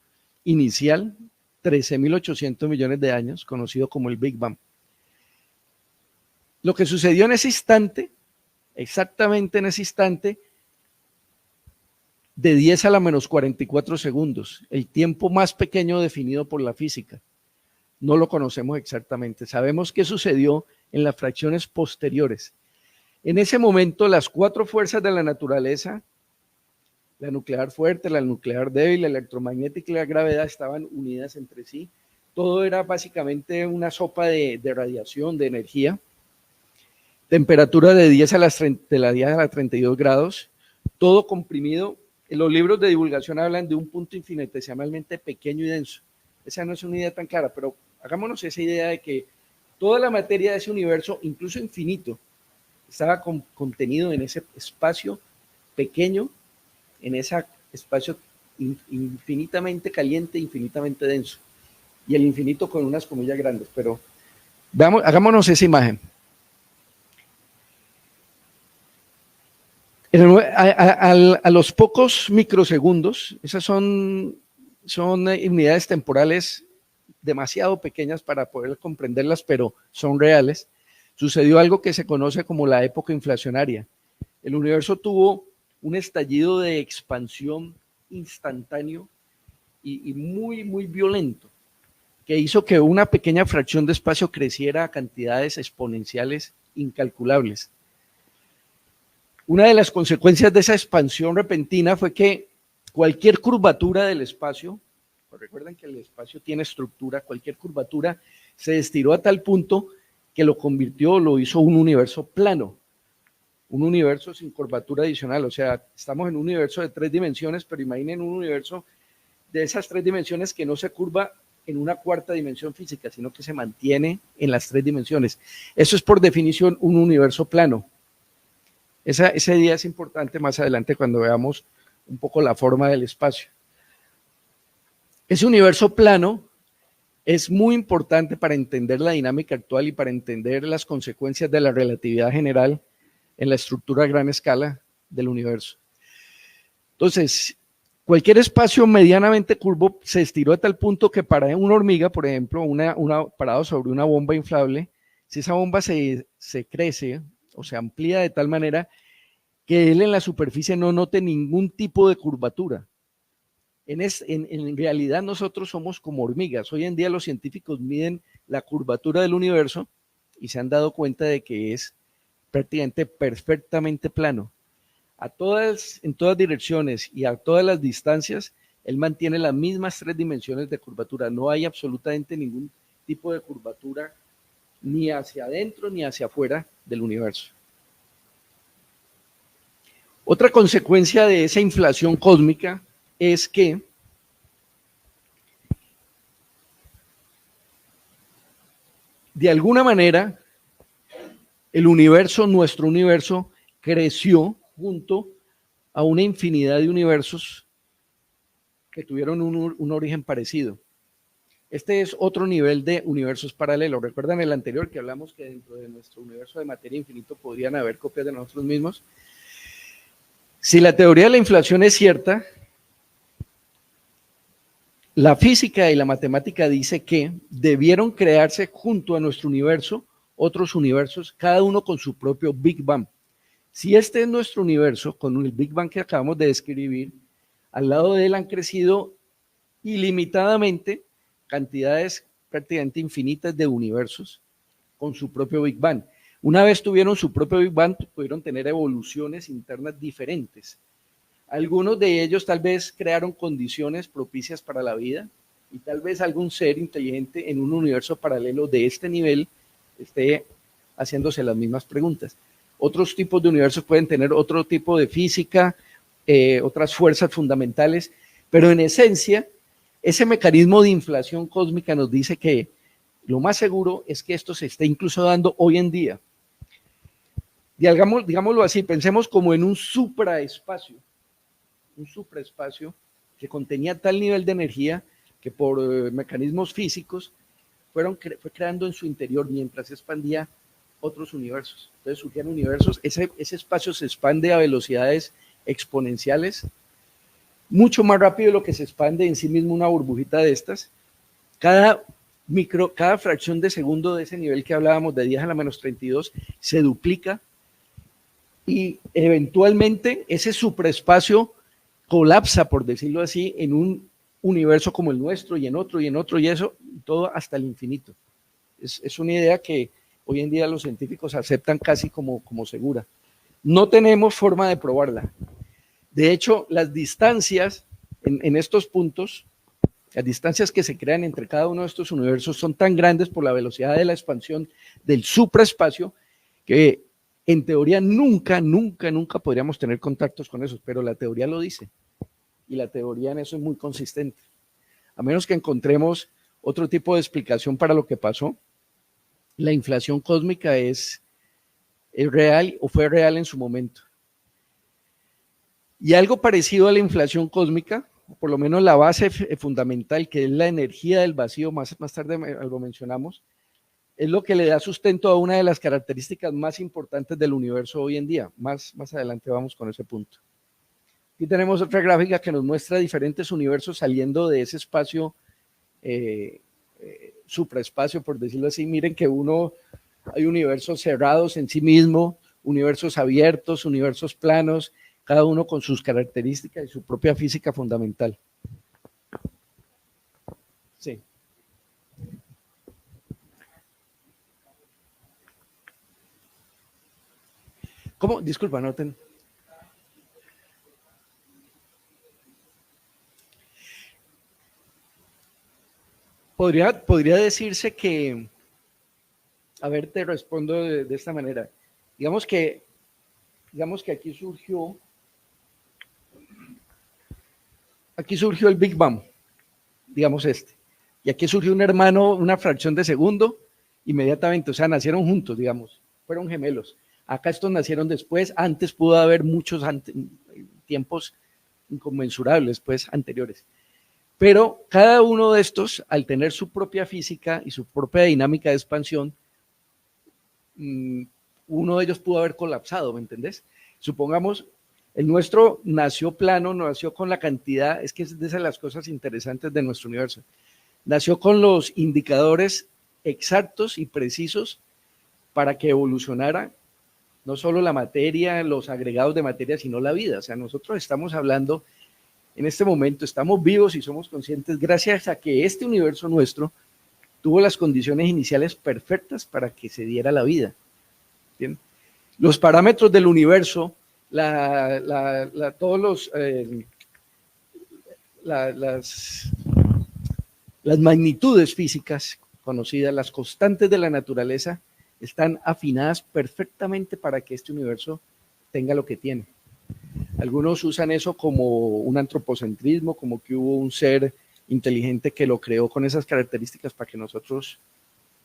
inicial, 13.800 millones de años, conocido como el Big Bang. Lo que sucedió en ese instante, exactamente en ese instante, de 10 a la menos 44 segundos, el tiempo más pequeño definido por la física. No lo conocemos exactamente, sabemos qué sucedió en las fracciones posteriores. En ese momento, las 4 fuerzas de la naturaleza, la nuclear fuerte, la nuclear débil, la electromagnética y la gravedad, estaban unidas entre sí. Todo era básicamente una sopa de radiación, de energía. Temperatura de 10 a las 32 grados, todo comprimido. En los libros de divulgación hablan de un punto infinitesimalmente pequeño y denso. Esa no es una idea tan clara, pero hagámonos esa idea de que toda la materia de ese universo, incluso infinito, estaba contenido en ese espacio pequeño, en ese espacio infinitamente caliente, infinitamente denso. Y el infinito con unas comillas grandes, pero Veamos, hagámonos esa imagen. A los pocos microsegundos, esas son unidades temporales demasiado pequeñas para poder comprenderlas, pero son reales. Sucedió algo que se conoce como la época inflacionaria. El universo tuvo un estallido de expansión instantáneo y muy, muy violento, que hizo que una pequeña fracción de espacio creciera a cantidades exponenciales incalculables. Una de las consecuencias de esa expansión repentina fue que cualquier curvatura del espacio, recuerden que el espacio tiene estructura, cualquier curvatura se estiró a tal punto que lo hizo un universo plano, un universo sin curvatura adicional. O sea, estamos en un universo de 3 dimensiones, pero imaginen un universo de esas 3 dimensiones que no se curva en una cuarta dimensión física, sino que se mantiene en las 3 dimensiones. Eso es por definición un universo plano. Ese día es importante más adelante cuando veamos un poco la forma del espacio. Ese universo plano es muy importante para entender la dinámica actual y para entender las consecuencias de la relatividad general en la estructura a gran escala del universo. Entonces, cualquier espacio medianamente curvo se estiró a tal punto que para una hormiga, por ejemplo, parado sobre una bomba inflable, si esa bomba se crece o se amplía de tal manera que él en la superficie no note ningún tipo de curvatura. En realidad nosotros somos como hormigas. Hoy en día los científicos miden la curvatura del universo y se han dado cuenta de que es prácticamente perfectamente plano. En todas direcciones y a todas las distancias, él mantiene las mismas 3 dimensiones de curvatura. No hay absolutamente ningún tipo de curvatura ni hacia adentro ni hacia afuera del universo. Otra consecuencia de esa inflación cósmica es que de alguna manera el universo, nuestro universo, creció junto a una infinidad de universos que tuvieron un origen parecido. Este es otro nivel de universos paralelos. ¿Recuerdan el anterior que hablamos que dentro de nuestro universo de materia infinito podrían haber copias de nosotros mismos? Si la teoría de la inflación es cierta, la física y la matemática dice que debieron crearse junto a nuestro universo otros universos, cada uno con su propio Big Bang. Si este es nuestro universo, con el Big Bang que acabamos de describir, al lado de él han crecido ilimitadamente cantidades prácticamente infinitas de universos con su propio Big Bang. Una vez tuvieron su propio Big Bang, pudieron tener evoluciones internas diferentes. Algunos de ellos tal vez crearon condiciones propicias para la vida y tal vez algún ser inteligente en un universo paralelo de este nivel esté haciéndose las mismas preguntas. Otros tipos de universos pueden tener otro tipo de física, otras fuerzas fundamentales, pero en esencia, ese mecanismo de inflación cósmica nos dice que lo más seguro es que esto se esté incluso dando hoy en día. Digámoslo así, pensemos como en un supraespacio que contenía tal nivel de energía que por mecanismos físicos fue creando en su interior mientras se expandía otros universos. Entonces surgían universos, ese espacio se expande a velocidades exponenciales, mucho más rápido de lo que se expande en sí mismo una burbujita de estas. Cada fracción de segundo de ese nivel que hablábamos de 10 a la menos 32 se duplica y eventualmente ese supraespacio colapsa, por decirlo así, en un universo como el nuestro y en otro y en otro y eso, todo hasta el infinito. Es una idea que hoy en día los científicos aceptan casi como segura. No tenemos forma de probarla. De hecho, las distancias en estos puntos, las distancias que se crean entre cada uno de estos universos son tan grandes por la velocidad de la expansión del supraespacio que en teoría nunca podríamos tener contactos con esos, pero la teoría lo dice y la teoría en eso es muy consistente. A menos que encontremos otro tipo de explicación para lo que pasó, la inflación cósmica es real o fue real en su momento. Y algo parecido a la inflación cósmica, por lo menos la base fundamental, que es la energía del vacío, más tarde lo mencionamos, es lo que le da sustento a una de las características más importantes del universo hoy en día. Más adelante vamos con ese punto. Aquí tenemos otra gráfica que nos muestra diferentes universos saliendo de ese espacio, supraespacio, por decirlo así. Miren que hay universos cerrados en sí mismo, universos abiertos, universos planos, cada uno con sus características y su propia física fundamental. Sí. ¿Cómo? Disculpa, no ten... Podría decirse que, a ver, te respondo de esta manera. Digamos que aquí surgió el Big Bang, digamos y aquí surgió un hermano, una fracción de segundo, inmediatamente, o sea, nacieron juntos, digamos, fueron gemelos. Acá estos nacieron después, antes pudo haber muchos tiempos inconmensurables, pues, anteriores. Pero cada uno de estos, al tener su propia física y su propia dinámica de expansión, uno de ellos pudo haber colapsado, ¿me entendés? Supongamos, el nuestro nació plano, nació con la cantidad, es que es de esas las cosas interesantes de nuestro universo, nació con los indicadores exactos y precisos para que evolucionara no solo la materia, los agregados de materia, sino la vida. O sea, nosotros estamos hablando, en este momento, estamos vivos y somos conscientes gracias a que este universo nuestro tuvo las condiciones iniciales perfectas para que se diera la vida. ¿Bien? Los parámetros del universo, todos las magnitudes físicas conocidas, las constantes de la naturaleza, están afinadas perfectamente para que este universo tenga lo que tiene. Algunos usan eso como un antropocentrismo, como que hubo un ser inteligente que lo creó con esas características para que nosotros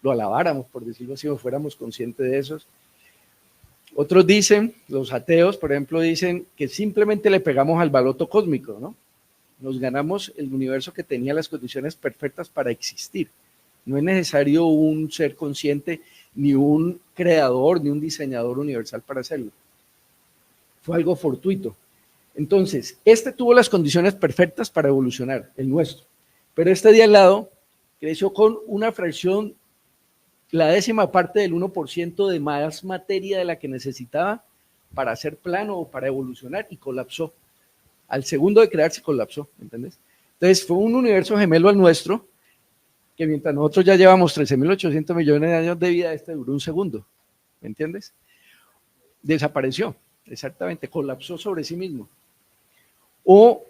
lo alabáramos, por decirlo así, o fuéramos conscientes de esos. Otros dicen, los ateos, por ejemplo, dicen que simplemente le pegamos al baloto cósmico, ¿no? Nos ganamos el universo que tenía las condiciones perfectas para existir. No es necesario un ser consciente, ni un creador, ni un diseñador universal para hacerlo. Fue algo fortuito. Entonces, este tuvo las condiciones perfectas para evolucionar, el nuestro. Pero este de al lado creció con una fracción, la 10ª parte del 1% de más materia de la que necesitaba para ser plano o para evolucionar, y colapsó. Al segundo de crearse colapsó, ¿entendés? Entonces fue un universo gemelo al nuestro, que mientras nosotros ya llevamos 13.800 millones de años de vida, este duró un segundo, ¿me entiendes? Desapareció, exactamente, colapsó sobre sí mismo. O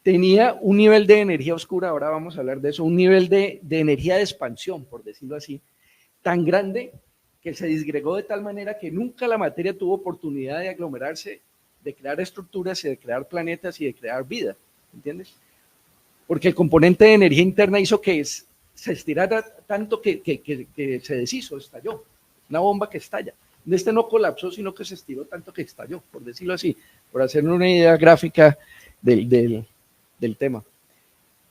tenía un nivel de energía oscura, ahora vamos a hablar de eso, un nivel de energía de expansión, por decirlo así, tan grande que se disgregó de tal manera que nunca la materia tuvo oportunidad de aglomerarse, de crear estructuras y de crear planetas y de crear vida, ¿entiendes? Porque el componente de energía interna hizo que se estirara tanto que se deshizo, estalló, una bomba que estalla. Este no colapsó, sino que se estiró tanto que estalló, por decirlo así, por hacer una idea gráfica del tema.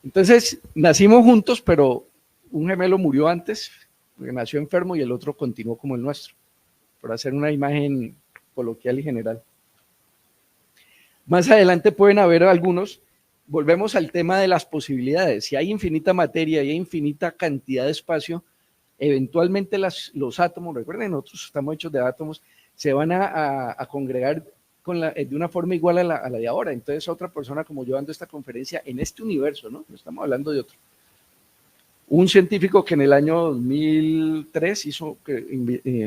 Entonces, nacimos juntos, pero un gemelo murió antes, porque nació enfermo, y el otro continuó como el nuestro, por hacer una imagen coloquial y general. Más adelante pueden haber algunos, volvemos al tema de las posibilidades. Si hay infinita materia y hay infinita cantidad de espacio, eventualmente los átomos, recuerden, nosotros estamos hechos de átomos, se van a congregar de una forma igual a la de ahora. Entonces, otra persona como yo dando esta conferencia en este universo, ¿no? No estamos hablando de otro. Un científico que en el año 2003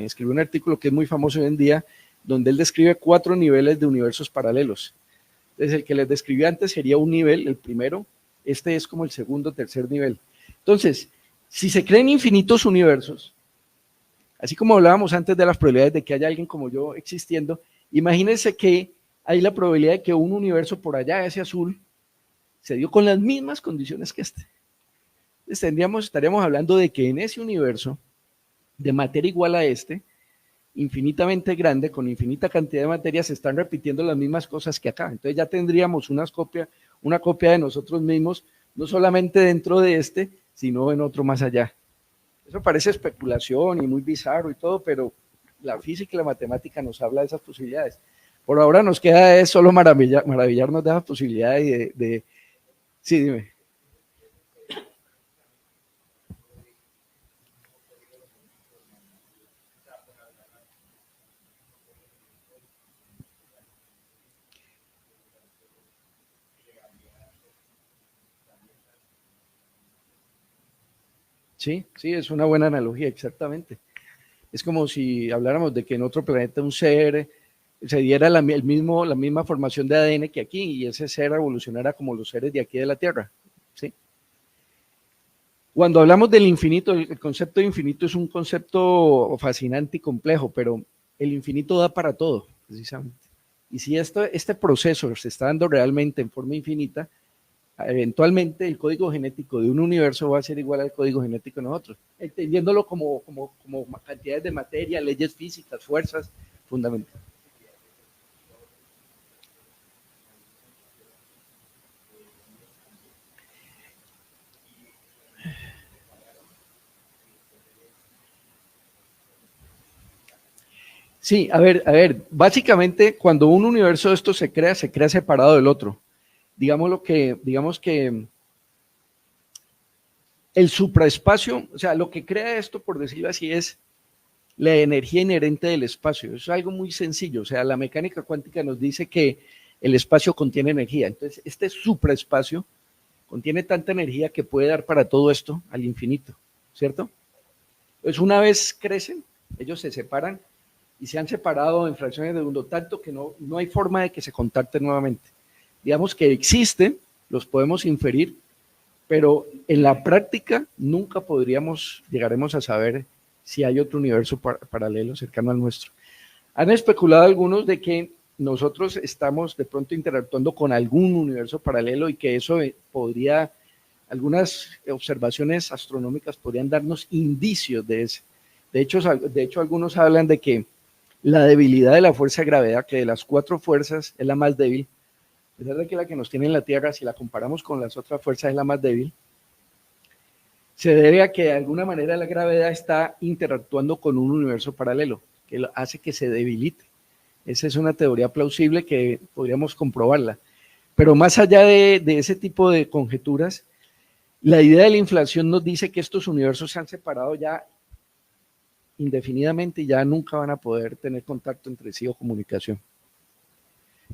escribió un artículo que es muy famoso hoy en día, donde él describe 4 niveles de universos paralelos. Entonces, el que les describí antes sería un nivel, el primero, este es como el segundo, tercer nivel. Entonces, si se creen infinitos universos, así como hablábamos antes de las probabilidades de que haya alguien como yo existiendo, imagínense que hay la probabilidad de que un universo por allá, ese azul, se dio con las mismas condiciones que este. Entonces estaríamos hablando de que en ese universo de materia igual a este, infinitamente grande, con infinita cantidad de materia, se están repitiendo las mismas cosas que acá. Entonces ya tendríamos una copia de nosotros mismos, no solamente dentro de este, sino en otro más allá. Eso parece especulación y muy bizarro y todo, pero la física y la matemática nos habla de esas posibilidades. Por ahora nos queda es solo maravillarnos de esas posibilidades Sí, dime. Sí, sí, es una buena analogía, exactamente. Es como si habláramos de que en otro planeta un ser se diera la misma formación de ADN que aquí y ese ser evolucionara como los seres de aquí de la Tierra. ¿Sí? Cuando hablamos del infinito, el concepto de infinito es un concepto fascinante y complejo, pero el infinito da para todo, precisamente. Y si este proceso se está dando realmente en forma infinita, eventualmente el código genético de un universo va a ser igual al código genético de nosotros, entendiéndolo como cantidades de materia, leyes físicas, fuerzas fundamentales. Sí, a ver, básicamente cuando un universo de estos se crea separado del otro. Digamos que el supraespacio, o sea, lo que crea esto, por decirlo así, es la energía inherente del espacio. Eso es algo muy sencillo, o sea, la mecánica cuántica nos dice que el espacio contiene energía. Entonces, este supraespacio contiene tanta energía que puede dar para todo esto al infinito, ¿cierto? Entonces, una vez crecen, ellos se separan y se han separado en fracciones de segundo, tanto que no hay forma de que se contacten nuevamente. Digamos que existen, los podemos inferir, pero en la práctica nunca llegaremos a saber si hay otro universo paralelo cercano al nuestro. Han especulado algunos de que nosotros estamos de pronto interactuando con algún universo paralelo y que eso podría, algunas observaciones astronómicas podrían darnos indicios de ese. De hecho, algunos hablan de que la debilidad de la fuerza de gravedad, que de las 4 fuerzas es la más débil, a pesar de que la que nos tiene en la Tierra, si la comparamos con las otras fuerzas, es la más débil, se debe a que de alguna manera la gravedad está interactuando con un universo paralelo, que hace que se debilite. Esa es una teoría plausible que podríamos comprobarla. Pero más allá de ese tipo de conjeturas, la idea de la inflación nos dice que estos universos se han separado ya indefinidamente y ya nunca van a poder tener contacto entre sí o comunicación.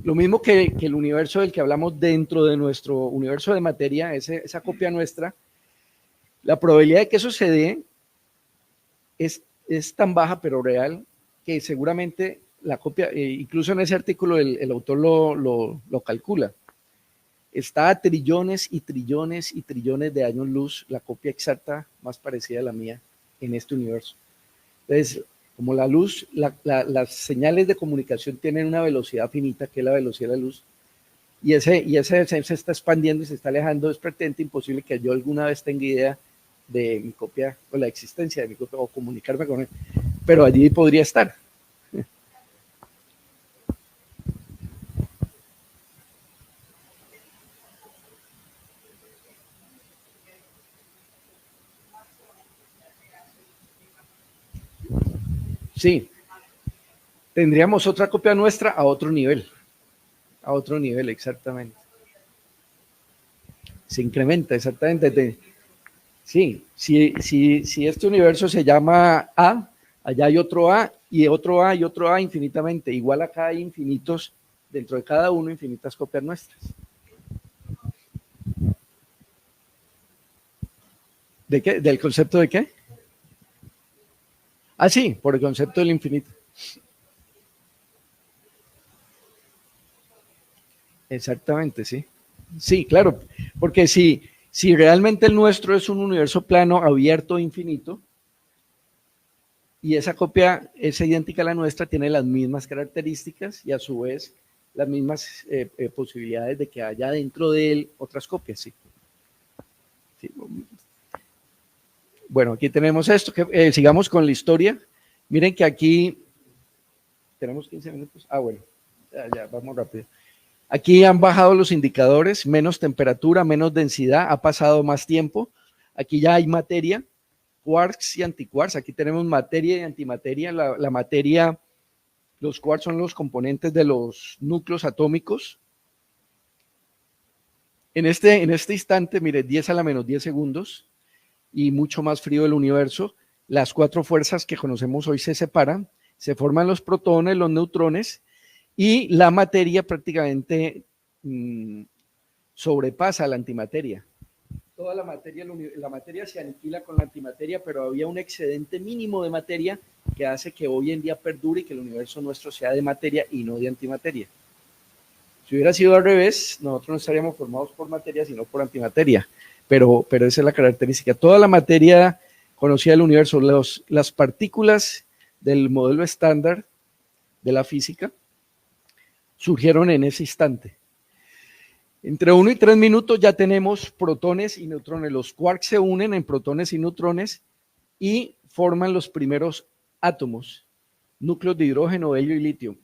Lo mismo que el universo del que hablamos dentro de nuestro universo de materia, esa copia nuestra, la probabilidad de que eso se dé es tan baja pero real que seguramente la copia, incluso en ese artículo el autor lo calcula, está a trillones y trillones y trillones de años luz la copia exacta más parecida a la mía en este universo. Entonces, como la luz, las señales de comunicación tienen una velocidad finita, que es la velocidad de la luz, y ese se está expandiendo y se está alejando, es prácticamente imposible que yo alguna vez tenga idea de mi copia o la existencia de mi copia o comunicarme con él, pero allí podría estar. Sí, tendríamos otra copia nuestra a otro nivel, exactamente. Se incrementa, exactamente. Sí, si este universo se llama A, allá hay otro A y otro A y otro A infinitamente. Igual acá hay infinitos, dentro de cada uno infinitas copias nuestras. ¿De qué? ¿Del concepto de qué? Ah, sí, por el concepto del infinito. Exactamente, sí. Sí, claro, porque si realmente el nuestro es un universo plano, abierto, infinito, y esa copia es idéntica a la nuestra, tiene las mismas características y a su vez las mismas posibilidades de que haya dentro de él otras copias, sí. Sí. Bueno, aquí tenemos esto, que sigamos con la historia. Miren que aquí tenemos 15 minutos. Ah, bueno, ya vamos rápido. Aquí han bajado los indicadores, menos temperatura, menos densidad, ha pasado más tiempo. Aquí ya hay materia, quarks y antiquarks. Aquí tenemos materia y antimateria. La materia, los quarks son los componentes de los núcleos atómicos. En este instante, mire, 10 a la menos 10 segundos y mucho más frío del universo, las cuatro fuerzas que conocemos hoy se separan, se forman los protones, los neutrones, y la materia prácticamente sobrepasa la antimateria. Toda la materia se aniquila con la antimateria, pero había un excedente mínimo de materia que hace que hoy en día perdure y que el universo nuestro sea de materia y no de antimateria. Si hubiera sido al revés, nosotros no estaríamos formados por materia, sino por antimateria, pero esa es la característica. Toda la materia conocida del universo, las partículas del modelo estándar de la física, surgieron en ese instante. Entre 1 y 3 minutos ya tenemos protones y neutrones. Los quarks se unen en protones y neutrones y forman los primeros átomos, núcleos de hidrógeno, helio y litio.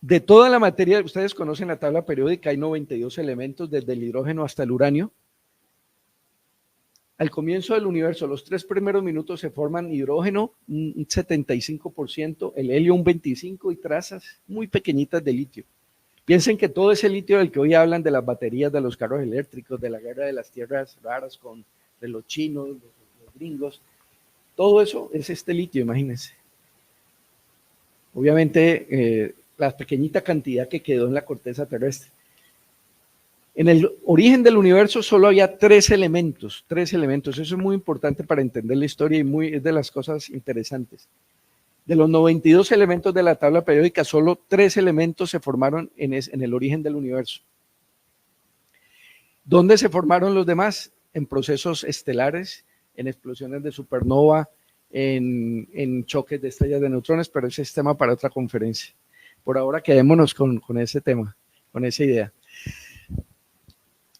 De toda la materia, ustedes conocen la tabla periódica, hay 92 elementos, desde el hidrógeno hasta el uranio. Al comienzo del universo, los 3 primeros minutos se forman hidrógeno, un 75%, el helio un 25% y trazas muy pequeñitas de litio. Piensen que todo ese litio del que hoy hablan de las baterías de los carros eléctricos, de la guerra de las tierras raras de los chinos, los gringos, todo eso es este litio, imagínense. Obviamente, la pequeñita cantidad que quedó en la corteza terrestre. En el origen del universo solo había 3 elementos. Eso es muy importante para entender la historia y es de las cosas interesantes. De los 92 elementos de la tabla periódica, solo 3 elementos se formaron en el origen del universo. ¿Dónde se formaron los demás? En procesos estelares, en explosiones de supernova, en choques de estrellas de neutrones, pero ese es tema para otra conferencia. Por ahora quedémonos con ese tema, con esa idea.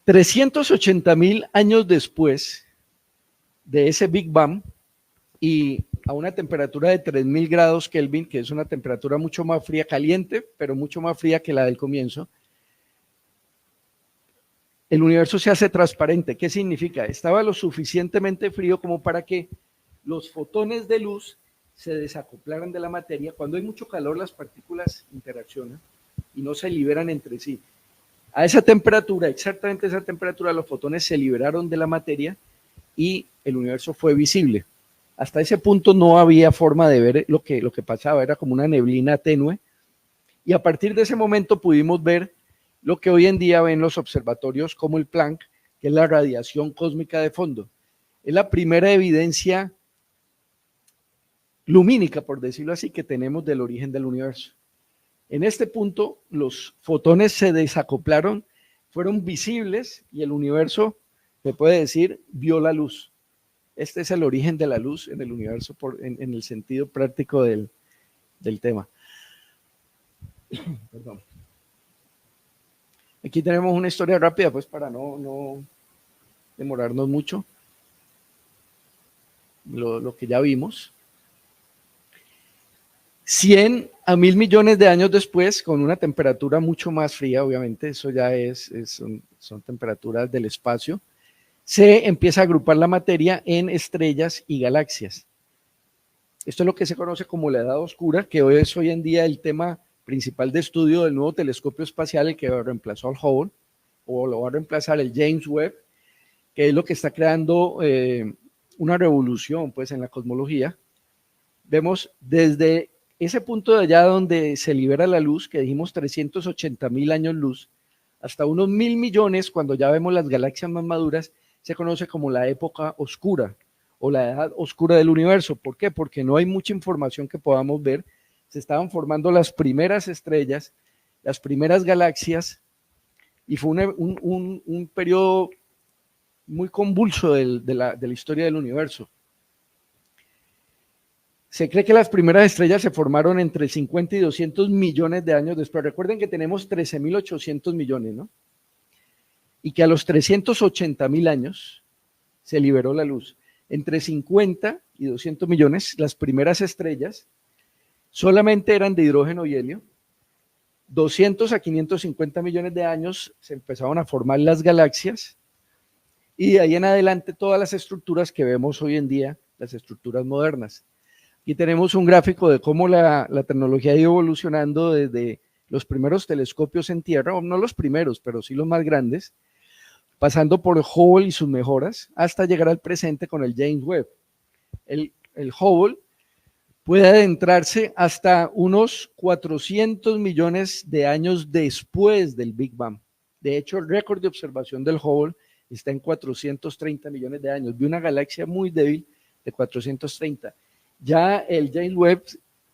380,000 años después de ese Big Bang y a una temperatura de 3,000 grados Kelvin, que es una temperatura mucho más fría, caliente, pero mucho más fría que la del comienzo, el universo se hace transparente. ¿Qué significa? Estaba lo suficientemente frío como para que los fotones de luz se desacoplaran de la materia. Cuando hay mucho calor, las partículas interaccionan y no se liberan entre sí. A esa temperatura, exactamente esa temperatura, los fotones se liberaron de la materia y el universo fue visible. Hasta ese punto no había forma de ver lo que pasaba, era como una neblina tenue. Y a partir de ese momento pudimos ver lo que hoy en día ven los observatorios como el Planck, que es la radiación cósmica de fondo. Es la primera evidencia lumínica, por decirlo así, que tenemos del origen del universo. En este punto, los fotones se desacoplaron, fueron visibles y el universo, se puede decir, vio la luz. Este es el origen de la luz en el universo en el sentido práctico del tema. Perdón. Aquí tenemos una historia rápida, pues para no demorarnos mucho. Lo que ya vimos. 100 a 1,000 millones de años después, con una temperatura mucho más fría, obviamente, eso ya son temperaturas del espacio, se empieza a agrupar la materia en estrellas y galaxias. Esto es lo que se conoce como la edad oscura, que es hoy en día el tema principal de estudio del nuevo telescopio espacial, el que reemplazó al Hubble, o lo va a reemplazar el James Webb, que es lo que está creando una revolución pues, en la cosmología. Vemos desde ese punto de allá donde se libera la luz, que dijimos 380,000 años luz, hasta unos 1,000 millones, cuando ya vemos las galaxias más maduras, se conoce como la época oscura o la edad oscura del universo. ¿Por qué? Porque no hay mucha información que podamos ver. Se estaban formando las primeras estrellas, las primeras galaxias, y fue un periodo muy convulso de la historia del universo. Se cree que las primeras estrellas se formaron entre 50 y 200 millones de años después. Recuerden que tenemos 13,800 millones, ¿no? Y que a los 380,000 años se liberó la luz. Entre 50 y 200 millones, las primeras estrellas solamente eran de hidrógeno y helio. 200 a 550 millones de años se empezaron a formar las galaxias y de ahí en adelante todas las estructuras que vemos hoy en día, las estructuras modernas. Aquí tenemos un gráfico de cómo la tecnología ha ido evolucionando desde los primeros telescopios en tierra, o no los primeros, pero sí los más grandes, pasando por Hubble y sus mejoras, hasta llegar al presente con el James Webb. El Hubble puede adentrarse hasta unos 400 millones de años después del Big Bang. De hecho, el récord de observación del Hubble está en 430 millones de años. Vi una galaxia muy débil de 430. Ya el James Webb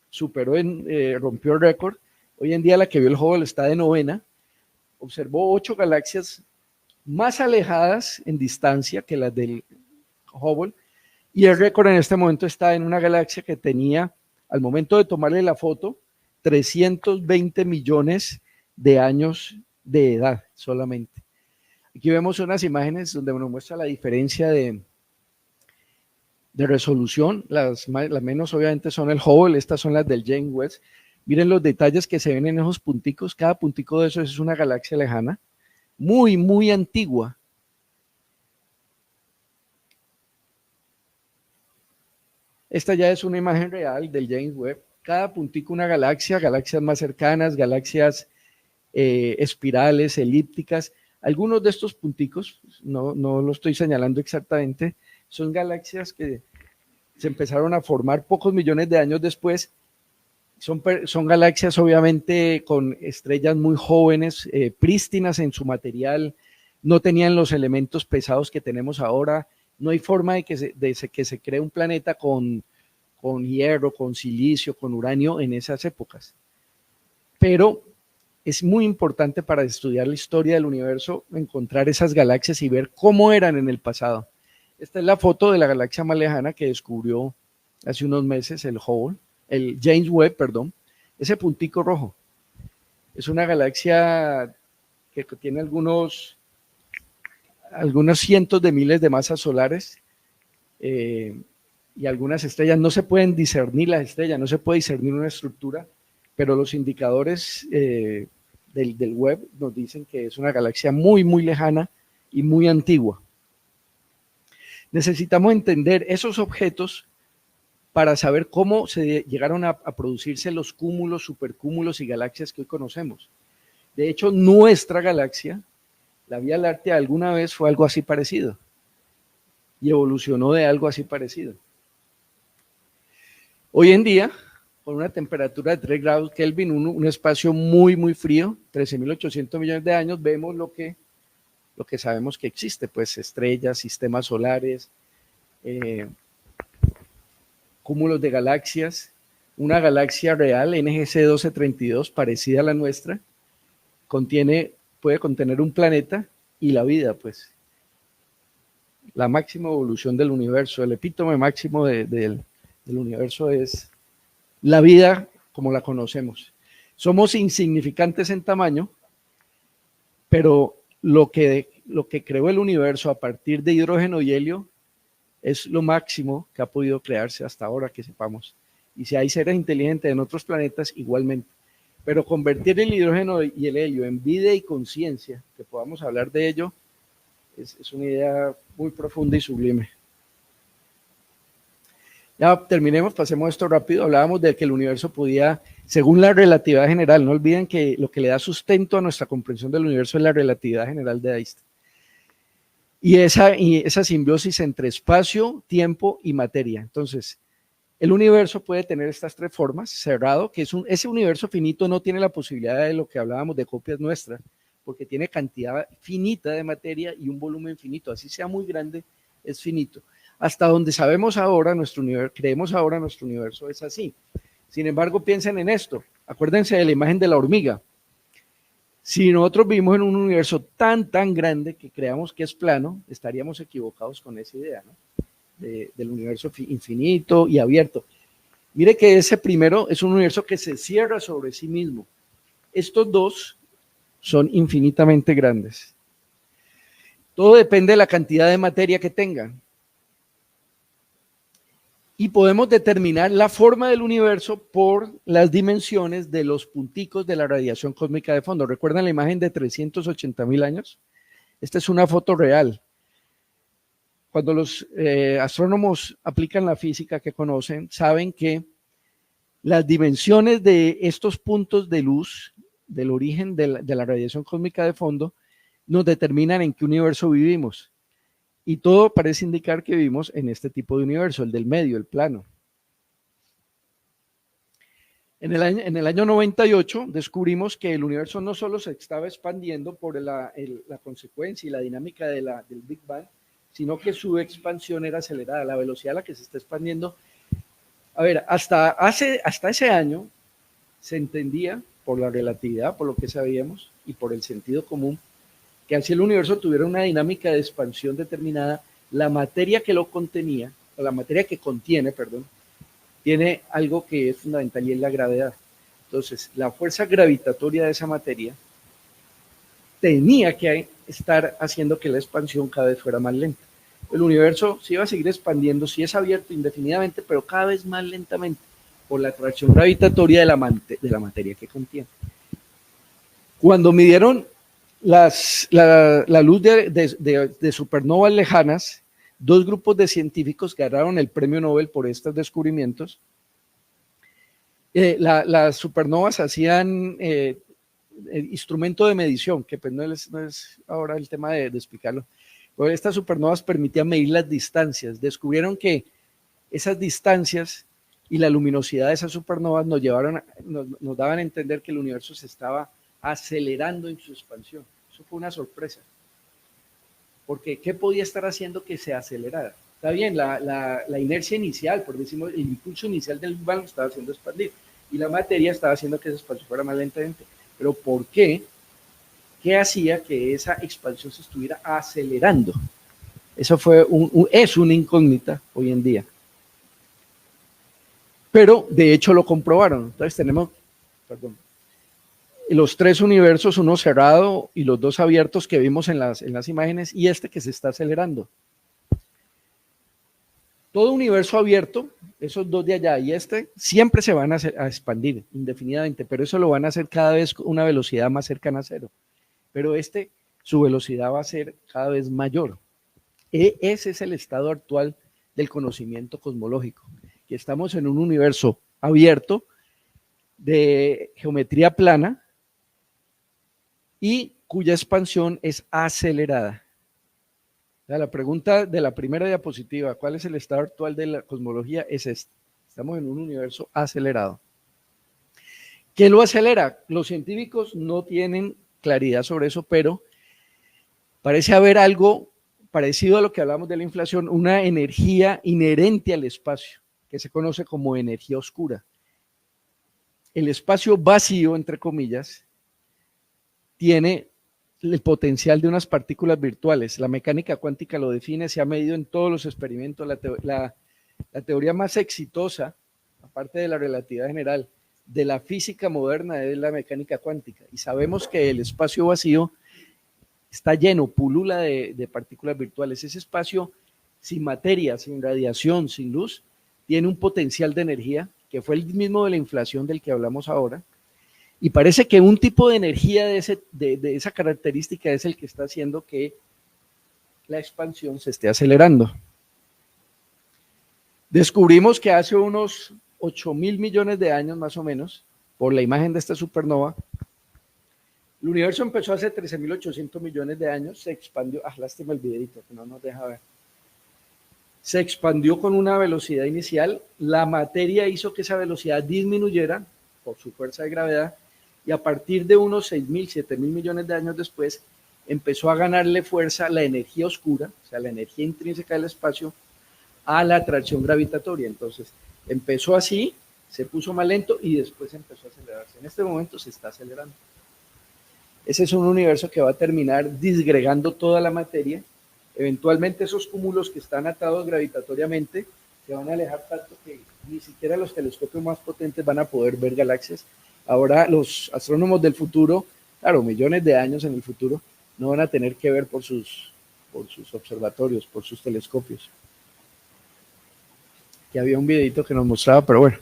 superó, rompió el récord. Hoy en día la que vio el Hubble está de novena. Observó 8 galaxias más alejadas en distancia que las del Hubble. Y el récord en este momento está en una galaxia que tenía, al momento de tomarle la foto, 320 millones de años de edad solamente. Aquí vemos unas imágenes donde nos muestra la diferencia de resolución. Las menos obviamente son el Hubble, estas son las del James Webb. Miren los detalles que se ven en esos punticos. Cada puntico de esos es una galaxia lejana, muy, muy antigua. Esta ya es una imagen real del James Webb. Cada puntico una galaxia, galaxias más cercanas, galaxias espirales, elípticas. Algunos de estos punticos, no lo estoy señalando exactamente, son galaxias que se empezaron a formar pocos millones de años después. Son galaxias obviamente con estrellas muy jóvenes, prístinas en su material, no tenían los elementos pesados que tenemos ahora. No hay forma de que se cree un planeta con hierro, con silicio, con uranio en esas épocas. Pero es muy importante para estudiar la historia del universo encontrar esas galaxias y ver cómo eran en el pasado. Esta es la foto de la galaxia más lejana que descubrió hace unos meses el James Webb, perdón. Ese puntico rojo es una galaxia que tiene algunos cientos de miles de masas solares y algunas estrellas. No se pueden discernir las estrellas, no se puede discernir una estructura, pero los indicadores del web nos dicen que es una galaxia muy, muy lejana y muy antigua. Necesitamos entender esos objetos para saber cómo se llegaron a producirse los cúmulos, supercúmulos y galaxias que hoy conocemos. De hecho, nuestra galaxia, la Vía Láctea, alguna vez fue algo así parecido y evolucionó de algo así parecido. Hoy en día, con una temperatura de 3 grados Kelvin, un espacio muy, muy frío, 13.800 millones de años, vemos lo que sabemos que existe, pues estrellas, sistemas solares, cúmulos de galaxias. Una galaxia real, NGC 1232, parecida a la nuestra, puede contener un planeta y la vida, pues. La máxima evolución del universo, el epítome máximo del universo es la vida como la conocemos. Somos insignificantes en tamaño, pero lo que creó el universo a partir de hidrógeno y helio es lo máximo que ha podido crearse hasta ahora que sepamos. Y si hay seres inteligentes en otros planetas, igualmente. Pero convertir el hidrógeno y el helio en vida y conciencia, que podamos hablar de ello, es una idea muy profunda y sublime. Ya terminemos, pasemos esto rápido. Hablábamos de que el universo podía, según la relatividad general, no olviden que lo que le da sustento a nuestra comprensión del universo es la relatividad general de Einstein. Y esa simbiosis entre espacio, tiempo y materia. Entonces, el universo puede tener estas 3 formas: cerrado, que ese universo finito no tiene la posibilidad de lo que hablábamos de copias nuestras, porque tiene cantidad finita de materia y un volumen finito, así sea muy grande, es finito. Hasta donde sabemos ahora, creemos ahora, nuestro universo es así. Sin embargo, piensen en esto, acuérdense de la imagen de la hormiga. Si nosotros vivimos en un universo tan grande que creamos que es plano, estaríamos equivocados con esa idea, ¿no? Del universo infinito y abierto. Mire que ese primero es un universo que se cierra sobre sí mismo. Estos dos son infinitamente grandes. Todo depende de la cantidad de materia que tengan. Y podemos determinar la forma del universo por las dimensiones de los punticos de la radiación cósmica de fondo. ¿Recuerdan la imagen de 380.000 años? Esta es una foto real. cuando los astrónomos aplican la física que conocen, saben que las dimensiones de estos puntos de luz, del origen de la radiación cósmica de fondo, nos determinan en qué universo vivimos. Y todo parece indicar que vivimos en este tipo de universo, el del medio, el plano. En el año 98 descubrimos que el universo no solo se estaba expandiendo por la consecuencia y la dinámica del Big Bang, sino que su expansión era acelerada, la velocidad a la que se está expandiendo. A ver, hasta ese año se entendía por la relatividad, por lo que sabíamos y por el sentido común, que así el universo tuviera una dinámica de expansión determinada, la materia que lo contenía, o la materia que contiene, perdón, tiene algo que es fundamental y es la gravedad. Entonces, la fuerza gravitatoria de esa materia tenía que estar haciendo que la expansión cada vez fuera más lenta. El universo se iba a seguir expandiendo, sí es abierto indefinidamente, pero cada vez más lentamente por la atracción gravitatoria de la materia que contiene. Cuando midieron la luz de supernovas lejanas, dos grupos de científicos ganaron el premio Nobel por estos descubrimientos. Las supernovas hacían instrumento de medición, que pues no es ahora el tema de explicarlo. Pero estas supernovas permitían medir las distancias. Descubrieron que esas distancias y la luminosidad de esas supernovas nos daban a entender que el universo se estaba acelerando en su expansión. Eso fue una sorpresa. Porque ¿qué podía estar haciendo que se acelerara? Está bien, la inercia inicial, por decirlo, el impulso inicial del Big Bang lo estaba haciendo expandir y la materia estaba haciendo que esa expansión fuera más lentamente. Pero ¿por qué? ¿Qué hacía que esa expansión se estuviera acelerando? Eso es una incógnita hoy en día. Pero de hecho lo comprobaron. Entonces tenemos, los tres universos, uno cerrado y los dos abiertos que vimos en las imágenes, y este que se está acelerando. Todo universo abierto, esos dos de allá y este, siempre se van a expandir indefinidamente, pero eso lo van a hacer cada vez con una velocidad más cercana a cero. Pero su velocidad va a ser cada vez mayor. Ese es el estado actual del conocimiento cosmológico, que estamos en un universo abierto de geometría plana y cuya expansión es acelerada. La pregunta de la primera diapositiva, ¿cuál es el estado actual de la cosmología? Es este. Estamos en un universo acelerado. ¿Qué lo acelera? Los científicos no tienen claridad sobre eso, pero parece haber algo parecido a lo que hablamos de la inflación, una energía inherente al espacio, que se conoce como energía oscura. El espacio vacío, entre comillas, tiene el potencial de unas partículas virtuales. La mecánica cuántica lo define, se ha medido en todos los experimentos. La teoría más exitosa, aparte de la relatividad general, de la física moderna es la mecánica cuántica. Y sabemos que el espacio vacío está lleno, pulula de partículas virtuales. Ese espacio sin materia, sin radiación, sin luz, tiene un potencial de energía, que fue el mismo de la inflación del que hablamos ahora. Y parece que un tipo de energía de esa característica es el que está haciendo que la expansión se esté acelerando. Descubrimos que hace unos 8.000 millones de años más o menos, por la imagen de esta supernova, el universo empezó hace 13.800 millones de años, se expandió, lástima el videito que no nos deja ver, se expandió con una velocidad inicial, la materia hizo que esa velocidad disminuyera por su fuerza de gravedad, y a partir de unos 6.000, 7.000 millones de años después, empezó a ganarle fuerza la energía oscura, o sea, la energía intrínseca del espacio, a la atracción gravitatoria. Entonces, empezó así, se puso más lento y después empezó a acelerarse. En este momento se está acelerando. Ese es un universo que va a terminar disgregando toda la materia. Eventualmente esos cúmulos que están atados gravitatoriamente se van a alejar tanto que ni siquiera los telescopios más potentes van a poder ver galaxias. Ahora los astrónomos del futuro, claro, millones de años en el futuro, no van a tener que ver por sus observatorios, por sus telescopios. Que había un videito que nos mostraba, pero bueno.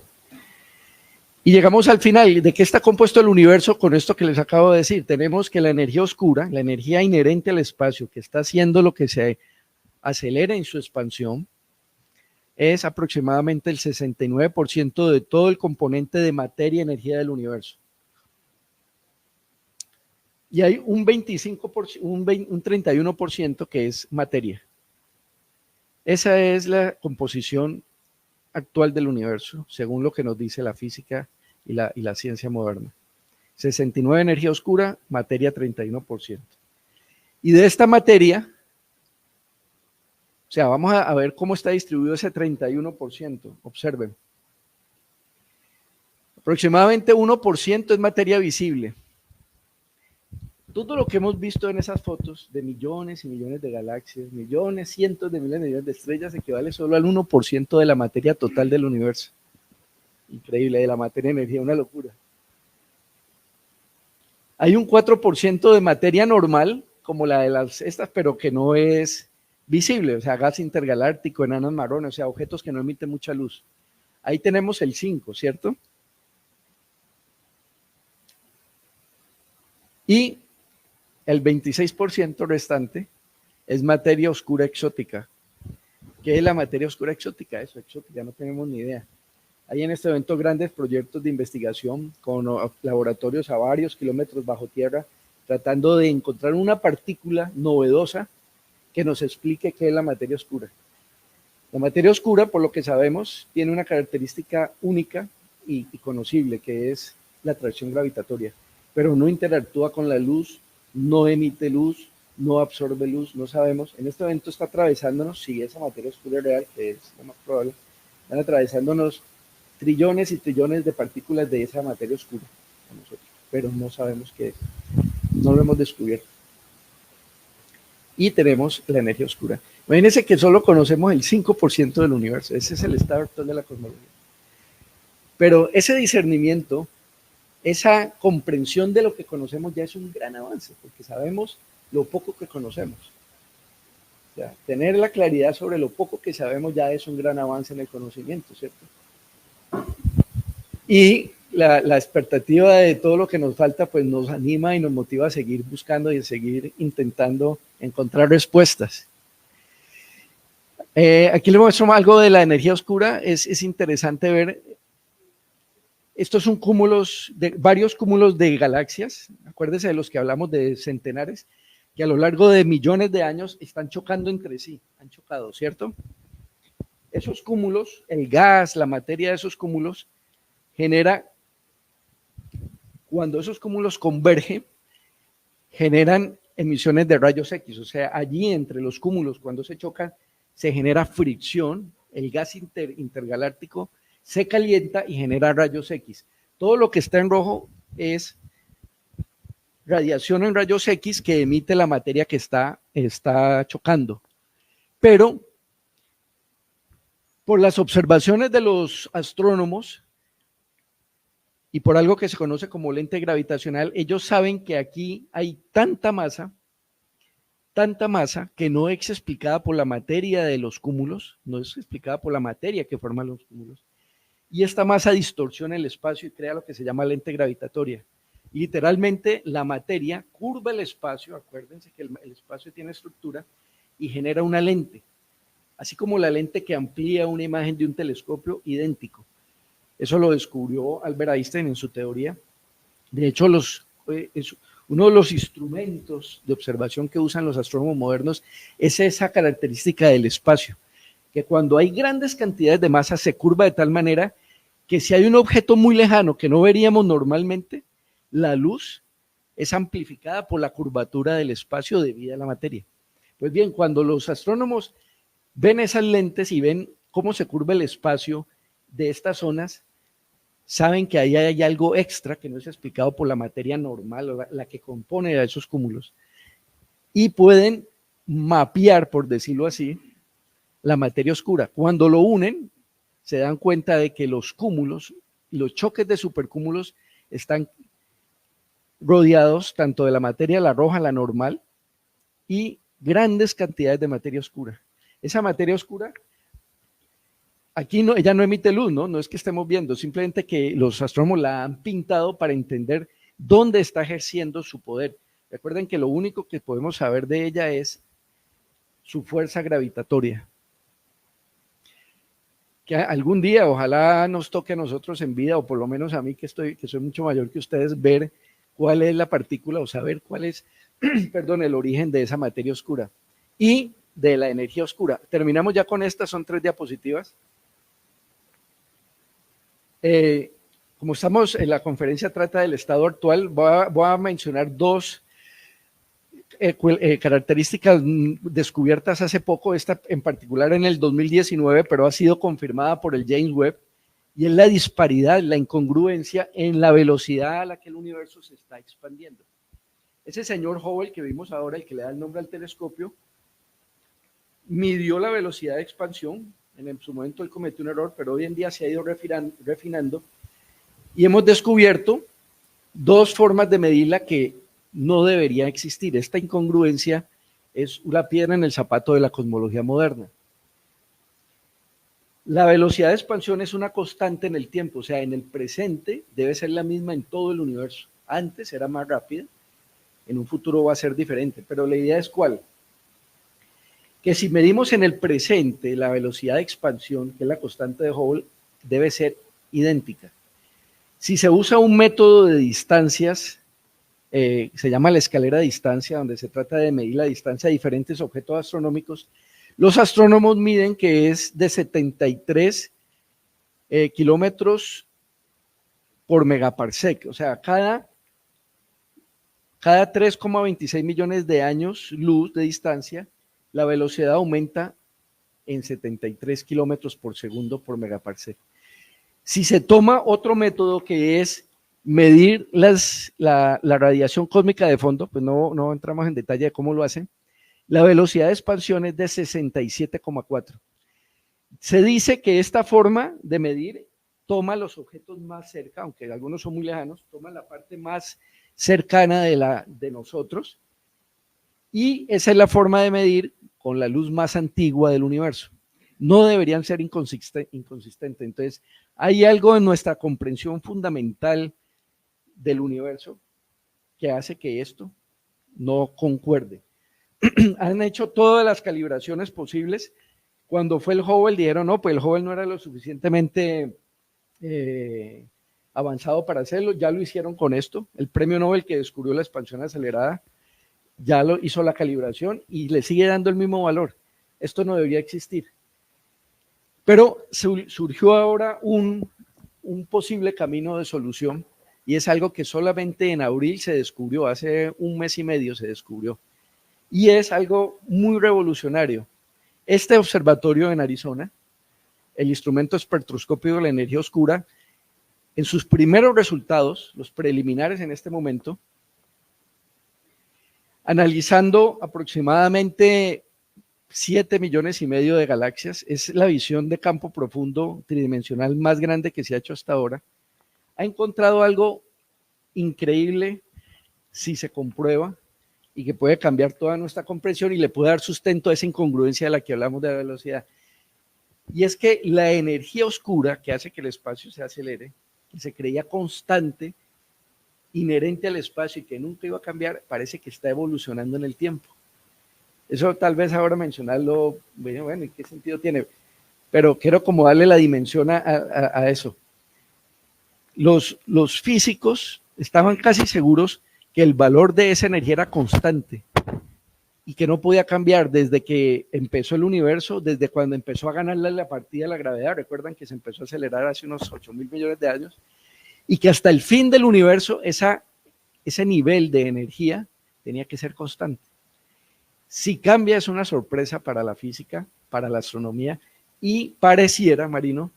Y llegamos al final. ¿De qué está compuesto el universo con esto que les acabo de decir? Tenemos que la energía oscura, la energía inherente al espacio, que está haciendo lo que se aceleren su expansión, es aproximadamente el 69% de todo el componente de materia y energía del universo. Y hay un 25%, un 31% que es materia. Esa es la composición actual del universo, según lo que nos dice la física y la ciencia moderna. 69 energía oscura, materia 31%. Y de esta materia, o sea, vamos a ver cómo está distribuido ese 31%. Observen. Aproximadamente 1% es materia visible. Todo lo que hemos visto en esas fotos de millones y millones de galaxias, millones, cientos de millones de estrellas, equivale solo al 1% de la materia total del universo. Increíble, de la materia energía, una locura. Hay un 4% de materia normal, como la de estas, pero que no es visible, o sea, gas intergaláctico, enanos marrones, o sea, objetos que no emiten mucha luz. Ahí tenemos el 5, ¿cierto? Y el 26% restante es materia oscura exótica. ¿Qué es la materia oscura exótica? Eso, exótica, no tenemos ni idea. Hay en este momento grandes proyectos de investigación con laboratorios a varios kilómetros bajo tierra, tratando de encontrar una partícula novedosa que nos explique qué es la materia oscura. La materia oscura, por lo que sabemos, tiene una característica única y conocible, que es la atracción gravitatoria, pero no interactúa con la luz, no emite luz, no absorbe luz, no sabemos. En este momento está atravesándonos, si esa materia oscura es real, que es lo más probable, están atravesándonos trillones y trillones de partículas de esa materia oscura, pero no sabemos qué es, no lo hemos descubierto. Y tenemos la energía oscura. Imagínense que solo conocemos el 5% del universo, ese es el estado actual de la cosmología. Pero ese discernimiento, esa comprensión de lo que conocemos ya es un gran avance, porque sabemos lo poco que conocemos. O sea, tener la claridad sobre lo poco que sabemos ya es un gran avance en el conocimiento, ¿cierto? Y la expectativa de todo lo que nos falta, pues nos anima y nos motiva a seguir buscando y a seguir intentando encontrar respuestas. Aquí le muestro algo de la energía oscura. Es interesante ver. Estos son varios cúmulos de galaxias. Acuérdense de los que hablamos de centenares, que a lo largo de millones de años están chocando entre sí. Han chocado, ¿cierto? Esos cúmulos, el gas, la materia de esos cúmulos, genera, cuando esos cúmulos convergen, generan emisiones de rayos X, o sea, allí entre los cúmulos, cuando se chocan, se genera fricción, el gas intergaláctico se calienta y genera rayos X. Todo lo que está en rojo es radiación en rayos X que emite la materia que está chocando. Pero, por las observaciones de los astrónomos, y por algo que se conoce como lente gravitacional, ellos saben que aquí hay tanta masa que no es explicada por la materia de los cúmulos, no es explicada por la materia que forma los cúmulos, y esta masa distorsiona el espacio y crea lo que se llama lente gravitatoria. Y literalmente la materia curva el espacio, acuérdense que el espacio tiene estructura, y genera una lente, así como la lente que amplía una imagen de un telescopio idéntico. Eso lo descubrió Albert Einstein en su teoría. De hecho, uno de los instrumentos de observación que usan los astrónomos modernos es esa característica del espacio, que cuando hay grandes cantidades de masa se curva de tal manera que si hay un objeto muy lejano que no veríamos normalmente, la luz es amplificada por la curvatura del espacio debido a la materia. Pues bien, cuando los astrónomos ven esas lentes y ven cómo se curva el espacio de estas zonas, saben que ahí hay algo extra que no es explicado por la materia normal o la que compone a esos cúmulos, y pueden mapear, por decirlo así, la materia oscura. Cuando lo unen, se dan cuenta de que los cúmulos y los choques de supercúmulos están rodeados tanto de la materia, la roja, la normal, y grandes cantidades de materia oscura. Esa materia oscura, aquí no, ella no emite luz, ¿no? No es que estemos viendo, simplemente que los astrónomos la han pintado para entender dónde está ejerciendo su poder. Recuerden que lo único que podemos saber de ella es su fuerza gravitatoria. Que algún día, ojalá nos toque a nosotros en vida, o por lo menos a mí que soy mucho mayor que ustedes, ver cuál es la partícula o saber cuál es, perdón, el origen de esa materia oscura y de la energía oscura. Terminamos ya con estas, son 3 diapositivas. Como estamos en la conferencia trata del estado actual, voy a mencionar 2 características descubiertas hace poco, esta en particular en el 2019, pero ha sido confirmada por el James Webb, y es la disparidad, la incongruencia en la velocidad a la que el universo se está expandiendo. Ese señor Hubble que vimos ahora, el que le da el nombre al telescopio, midió la velocidad de expansión. En su momento él cometió un error, pero hoy en día se ha ido refinando y hemos descubierto 2 formas de medirla que no debería existir. Esta incongruencia es una piedra en el zapato de la cosmología moderna. La velocidad de expansión es una constante en el tiempo, o sea, en el presente debe ser la misma en todo el universo. Antes era más rápida, en un futuro va a ser diferente, pero la idea es ¿cuál? Que si medimos en el presente la velocidad de expansión, que es la constante de Hubble, debe ser idéntica. Si se usa un método de distancias, se llama la escalera de distancia, donde se trata de medir la distancia de diferentes objetos astronómicos, los astrónomos miden que es de 73 kilómetros por megaparsec, o sea, cada 3,26 millones de años luz de distancia, la velocidad aumenta en 73 kilómetros por segundo por megaparsec. Si se toma otro método que es medir la radiación cósmica de fondo, pues no entramos en detalle de cómo lo hacen, la velocidad de expansión es de 67,4. Se dice que esta forma de medir toma los objetos más cerca, aunque algunos son muy lejanos, toma la parte más cercana de nosotros, y esa es la forma de medir con la luz más antigua del universo. No deberían ser inconsistentes. Entonces, hay algo en nuestra comprensión fundamental del universo que hace que esto no concuerde. Han hecho todas las calibraciones posibles. Cuando fue el Hubble dijeron, no, pues el Hubble no era lo suficientemente avanzado para hacerlo, ya lo hicieron con esto. El premio Nobel que descubrió la expansión acelerada ya lo hizo la calibración y le sigue dando el mismo valor. Esto no debería existir. Pero surgió ahora un posible camino de solución y es algo que solamente en abril se descubrió, hace 1 mes y medio se descubrió. Y es algo muy revolucionario. Este observatorio en Arizona, el instrumento espectroscópico de la energía oscura, en sus primeros resultados, los preliminares en este momento, analizando aproximadamente 7,5 millones de galaxias, es la visión de campo profundo tridimensional más grande que se ha hecho hasta ahora, ha encontrado algo increíble si se comprueba y que puede cambiar toda nuestra comprensión y le puede dar sustento a esa incongruencia de la que hablamos de la velocidad. Y es que la energía oscura que hace que el espacio se acelere, que se creía constante, inherente al espacio y que nunca iba a cambiar, parece que está evolucionando en el tiempo. Eso tal vez ahora mencionarlo, bueno, ¿y qué sentido tiene? Pero quiero como darle la dimensión a eso. Los físicos estaban casi seguros que el valor de esa energía era constante y que no podía cambiar desde que empezó el universo, desde cuando empezó a ganarle la partida a la gravedad. Recuerdan que se empezó a acelerar hace unos 8,000 millones de años y que hasta el fin del universo ese nivel de energía tenía que ser constante. Si cambia es una sorpresa para la física, para la astronomía y pareciera, Marino,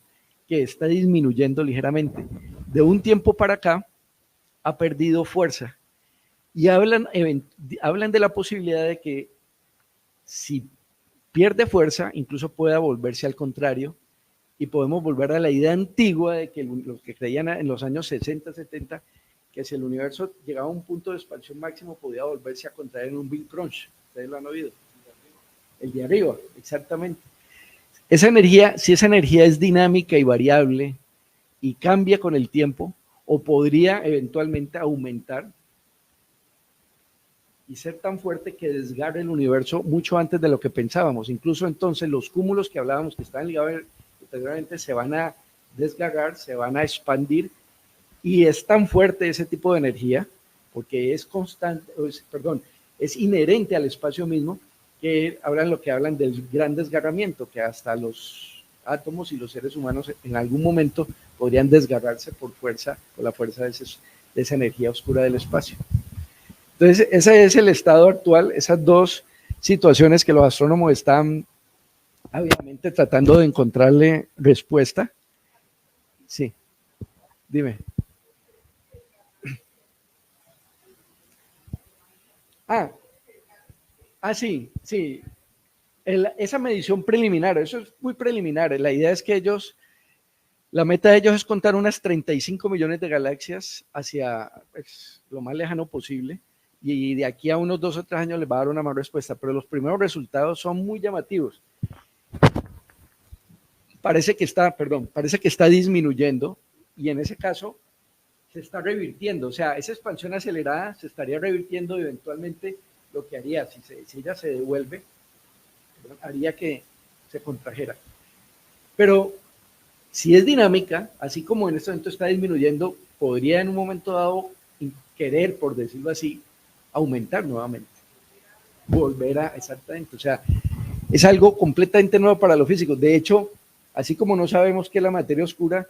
que está disminuyendo ligeramente. De un tiempo para acá ha perdido fuerza y hablan de la posibilidad de que si pierde fuerza, incluso pueda volverse al contrario y podemos volver a la idea antigua de que los que creían en los años 60, 70, que si el universo llegaba a un punto de expansión máximo podía volverse a contraer en un Big Crunch. ¿Ustedes lo han oído? El de arriba, exactamente. Esa energía, si esa energía es dinámica y variable y cambia con el tiempo, o podría eventualmente aumentar, y ser tan fuerte que desgarre el universo mucho antes de lo que pensábamos. Incluso entonces los cúmulos que hablábamos que estaban ligados interiormente se van a desgarrar, se van a expandir, y es tan fuerte ese tipo de energía, porque es constante, es inherente al espacio mismo, que hablan lo que hablan del gran desgarramiento, que hasta los átomos y los seres humanos en algún momento podrían desgarrarse por la fuerza de esa energía oscura del espacio. Entonces, ese es el estado actual, esas dos situaciones que los astrónomos están obviamente tratando de encontrarle respuesta. Sí, dime. Sí. Esa medición preliminar, eso es muy preliminar. La idea es que la meta de ellos es contar unas 35 millones de galaxias hacia lo más lejano posible, y de aquí a unos 2 o 3 años les va a dar una mejor respuesta, pero los primeros resultados son muy llamativos. Parece que está disminuyendo, y en ese caso se está revirtiendo, o sea, esa expansión acelerada se estaría revirtiendo, y eventualmente lo que haría, si ella se devuelve, haría que se contrajera. Pero si es dinámica, así como en este momento está disminuyendo, podría en un momento dado querer, por decirlo así, aumentar nuevamente, exactamente, o sea, es algo completamente nuevo para los físicos. De hecho, así como no sabemos qué es la materia oscura,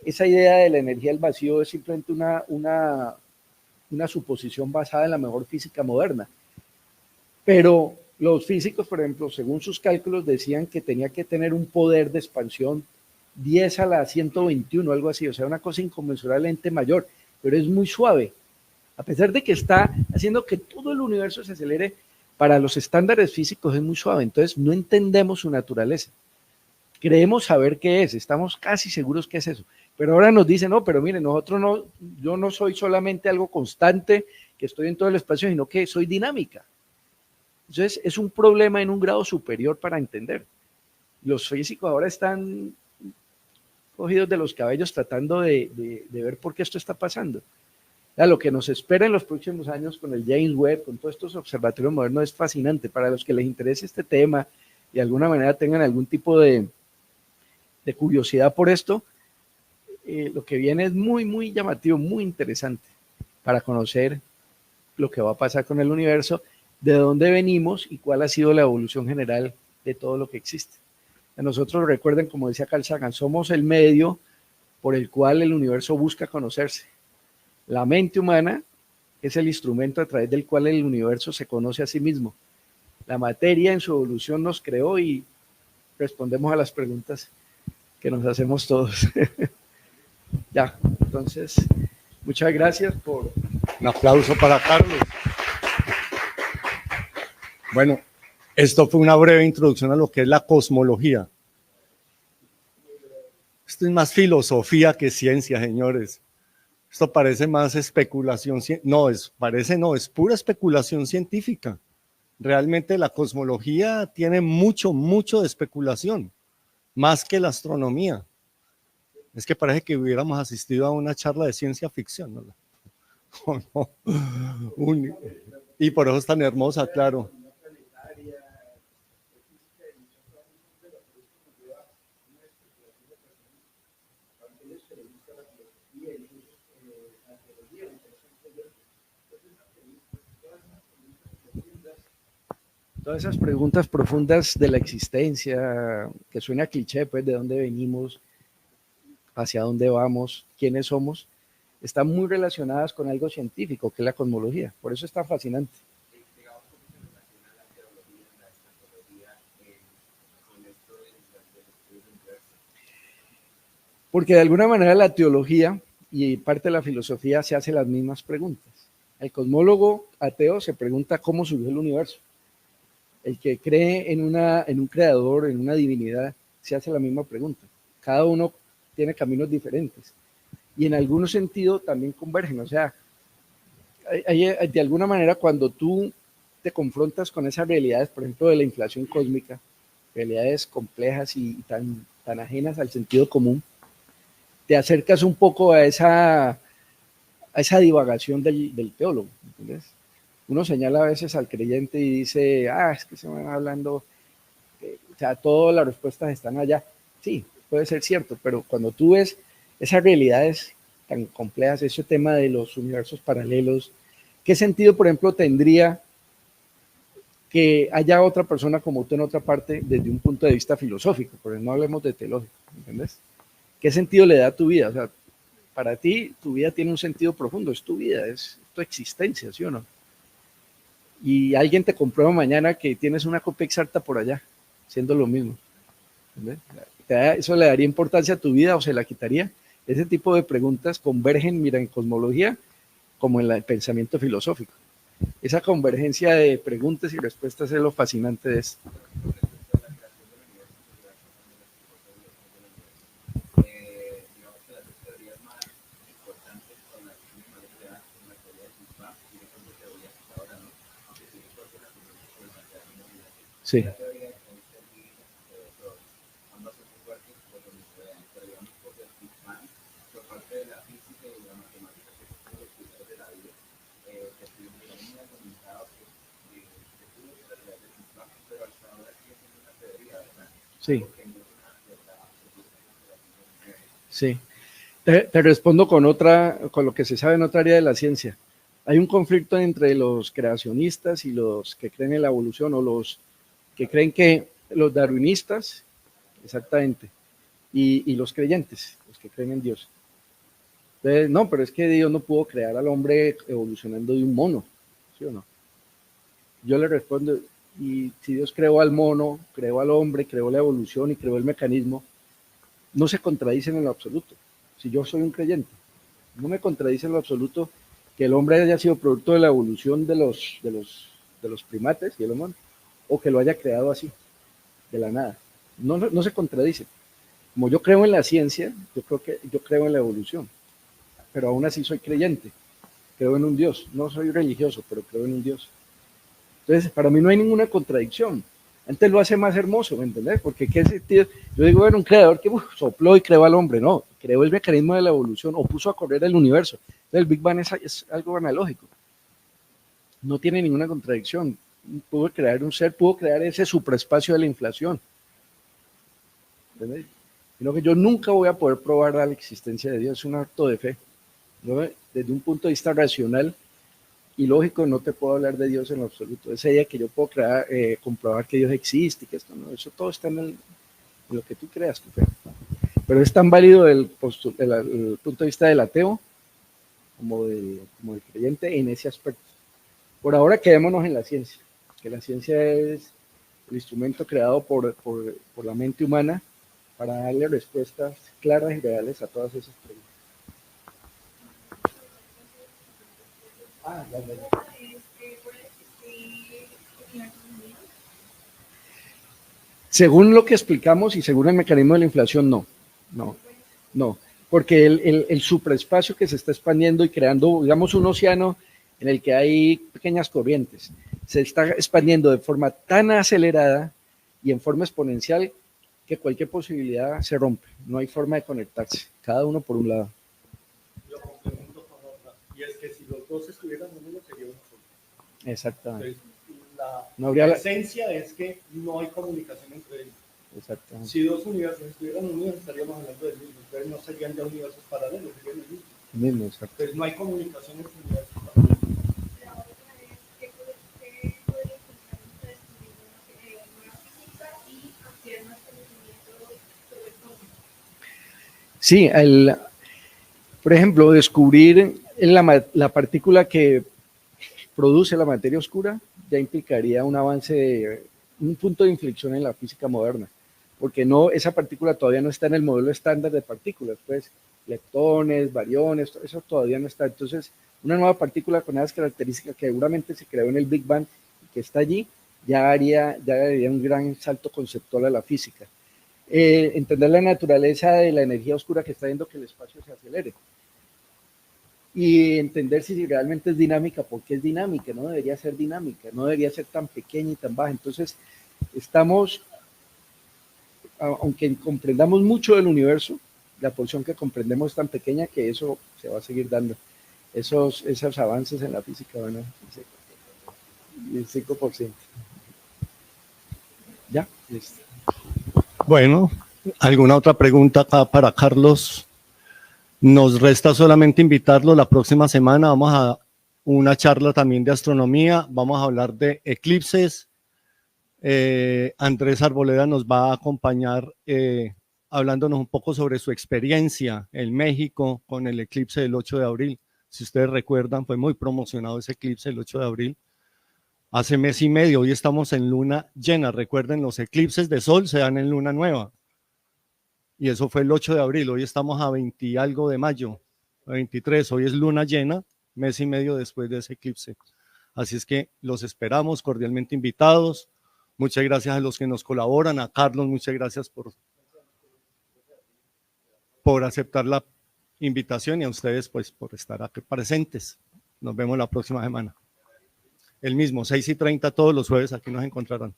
esa idea de la energía del vacío es simplemente una suposición basada en la mejor física moderna. Pero los físicos, por ejemplo, según sus cálculos, decían que tenía que tener un poder de expansión 10 a la 121, algo así, o sea, una cosa inconmensurablemente mayor, pero es muy suave. A pesar de que está haciendo que todo el universo se acelere, para los estándares físicos es muy suave, entonces no entendemos su naturaleza. Creemos saber qué es, estamos casi seguros que es eso, pero ahora nos dicen, no, pero miren, yo no soy solamente algo constante, que estoy en todo el espacio, sino que soy dinámica. Entonces es un problema en un grado superior para entender. Los físicos ahora están cogidos de los cabellos tratando de ver por qué esto está pasando. Lo que nos espera en los próximos años con el James Webb, con todos estos observatorios modernos, es fascinante. Para los que les interese este tema y de alguna manera tengan algún tipo de curiosidad por esto, lo que viene es muy, muy llamativo, muy interesante para conocer lo que va a pasar con el universo, de dónde venimos y cuál ha sido la evolución general de todo lo que existe. Nosotros, recuerden, como decía Carl Sagan, somos el medio por el cual el universo busca conocerse. La mente humana es el instrumento a través del cual el universo se conoce a sí mismo. La materia en su evolución nos creó y respondemos a las preguntas que nos hacemos todos. Ya, entonces, muchas gracias por... Un aplauso para Carlos. Bueno, esto fue una breve introducción a lo que es la cosmología. Esto es más filosofía que ciencia, señores. Esto parece más especulación, es pura especulación científica. Realmente la cosmología tiene mucho de especulación, más que la astronomía. Es que parece que hubiéramos asistido a una charla de ciencia ficción, ¿no? Y por eso es tan hermosa, claro. Todas esas preguntas profundas de la existencia, que suena cliché, pues, de dónde venimos, hacia dónde vamos, quiénes somos, están muy relacionadas con algo científico, que es la cosmología. Por eso es tan fascinante. Porque de alguna manera la teología y parte de la filosofía se hace las mismas preguntas. El cosmólogo ateo se pregunta cómo surgió el universo. El que cree en un creador, en una divinidad, se hace la misma pregunta. Cada uno tiene caminos diferentes y en algún sentido también convergen. O sea, de alguna manera cuando tú te confrontas con esas realidades, por ejemplo, de la inflación cósmica, realidades complejas y tan ajenas al sentido común, te acercas un poco a esa divagación del teólogo, ¿entiendes? Uno señala a veces al creyente y dice, es que se van hablando, o sea, todas las respuestas están allá. Sí, puede ser cierto, pero cuando tú ves esas realidades tan complejas, ese tema de los universos paralelos, ¿qué sentido, por ejemplo, tendría que haya otra persona como tú en otra parte desde un punto de vista filosófico? Porque no hablemos de teológico, ¿entiendes? ¿Qué sentido le da a tu vida? O sea, para ti, tu vida tiene un sentido profundo, es tu vida, es tu existencia, ¿sí o no? Y alguien te comprueba mañana que tienes una copia exacta por allá, siendo lo mismo. ¿Entiendes? ¿Eso le daría importancia a tu vida o se la quitaría? Ese tipo de preguntas convergen, mira, en cosmología como en el pensamiento filosófico. Esa convergencia de preguntas y respuestas es lo fascinante de esto. Sí. Sí. Sí. Te respondo con lo que se sabe en otra área de la ciencia. Hay un conflicto entre los creacionistas y los que creen en la evolución, o los que creen que los darwinistas, exactamente, y los creyentes, los que creen en Dios. Entonces, no, pero es que Dios no pudo crear al hombre evolucionando de un mono, ¿sí o no? Yo le respondo, y si Dios creó al mono, creó al hombre, creó la evolución y creó el mecanismo, no se contradicen en lo absoluto. Si yo soy un creyente, no me contradice en lo absoluto que el hombre haya sido producto de la evolución de los primates y el humano, o que lo haya creado así, de la nada. No se contradice. Como yo creo en la ciencia, yo creo en la evolución, pero aún así soy creyente, creo en un Dios. No soy religioso, pero creo en un Dios. Entonces, para mí no hay ninguna contradicción. Antes lo hace más hermoso, ¿me entendés? Porque qué sentido, yo digo, bueno, un creador que sopló y creó al hombre, no, creó el mecanismo de la evolución o puso a correr el universo. Entonces, el Big Bang es algo analógico. No tiene ninguna contradicción. Pudo crear un ser, pudo crear ese supraespacio de la inflación. ¿Entendés? Sino que yo nunca voy a poder probar la existencia de Dios, es un acto de fe. ¿No? Desde un punto de vista racional y lógico, no te puedo hablar de Dios en lo absoluto. Esa idea que yo puedo comprobar que Dios existe, que esto no, eso todo está en lo que tú creas, tu fe. Pero es tan válido el punto de vista del ateo como del creyente en ese aspecto. Por ahora quedémonos en la ciencia, que la ciencia es el instrumento creado por la mente humana para darle respuestas claras y reales a todas esas preguntas. Según lo que explicamos y según el mecanismo de la inflación, no, porque el supraespacio que se está expandiendo y creando, digamos, un océano en el que hay pequeñas corrientes, se está expandiendo de forma tan acelerada y en forma exponencial que cualquier posibilidad se rompe, no hay forma de conectarse, cada uno por un lado. Lo complemento con otra, y es que si los dos estuvieran unidos sería uno solo. Exactamente. Entonces, la esencia es que no hay comunicación entre ellos. Exactamente. Si dos universos estuvieran unidos, estaríamos hablando del mismo. Entonces no serían ya universos paralelos, serían el mismo. Exacto. Entonces no hay comunicación entre universos paralelos. Sí, por ejemplo, descubrir la partícula que produce la materia oscura ya implicaría un avance, un punto de inflexión en la física moderna, porque esa partícula todavía no está en el modelo estándar de partículas, pues leptones, bariones, eso todavía no está. Entonces, una nueva partícula con esas características que seguramente se creó en el Big Bang y que está allí, ya daría un gran salto conceptual a la física. Entender la naturaleza de la energía oscura que está haciendo que el espacio se acelere. Y entender si realmente es dinámica, porque es dinámica, no debería ser dinámica, no debería ser tan pequeña y tan baja. Entonces, aunque comprendamos mucho del universo, la porción que comprendemos es tan pequeña que eso se va a seguir dando. Esos avances en la física van a... y el 5%. Ya, listo. Bueno, ¿alguna otra pregunta acá para Carlos? Nos resta solamente invitarlo la próxima semana. Vamos a una charla también de astronomía. Vamos a hablar de eclipses. Andrés Arboleda nos va a acompañar hablándonos un poco sobre su experiencia en México con el eclipse del 8 de abril. Si ustedes recuerdan, fue muy promocionado ese eclipse el 8 de abril. Hace mes y medio, hoy estamos en luna llena. Recuerden, los eclipses de sol se dan en luna nueva. Y eso fue el 8 de abril, hoy estamos a 20 y algo de mayo, a 23, hoy es luna llena, mes y medio después de ese eclipse. Así es que los esperamos cordialmente invitados. Muchas gracias a los que nos colaboran, a Carlos, muchas gracias por aceptar la invitación y a ustedes pues por estar aquí presentes. Nos vemos la próxima semana. El mismo, 6:30 todos los jueves, aquí nos encontrarán.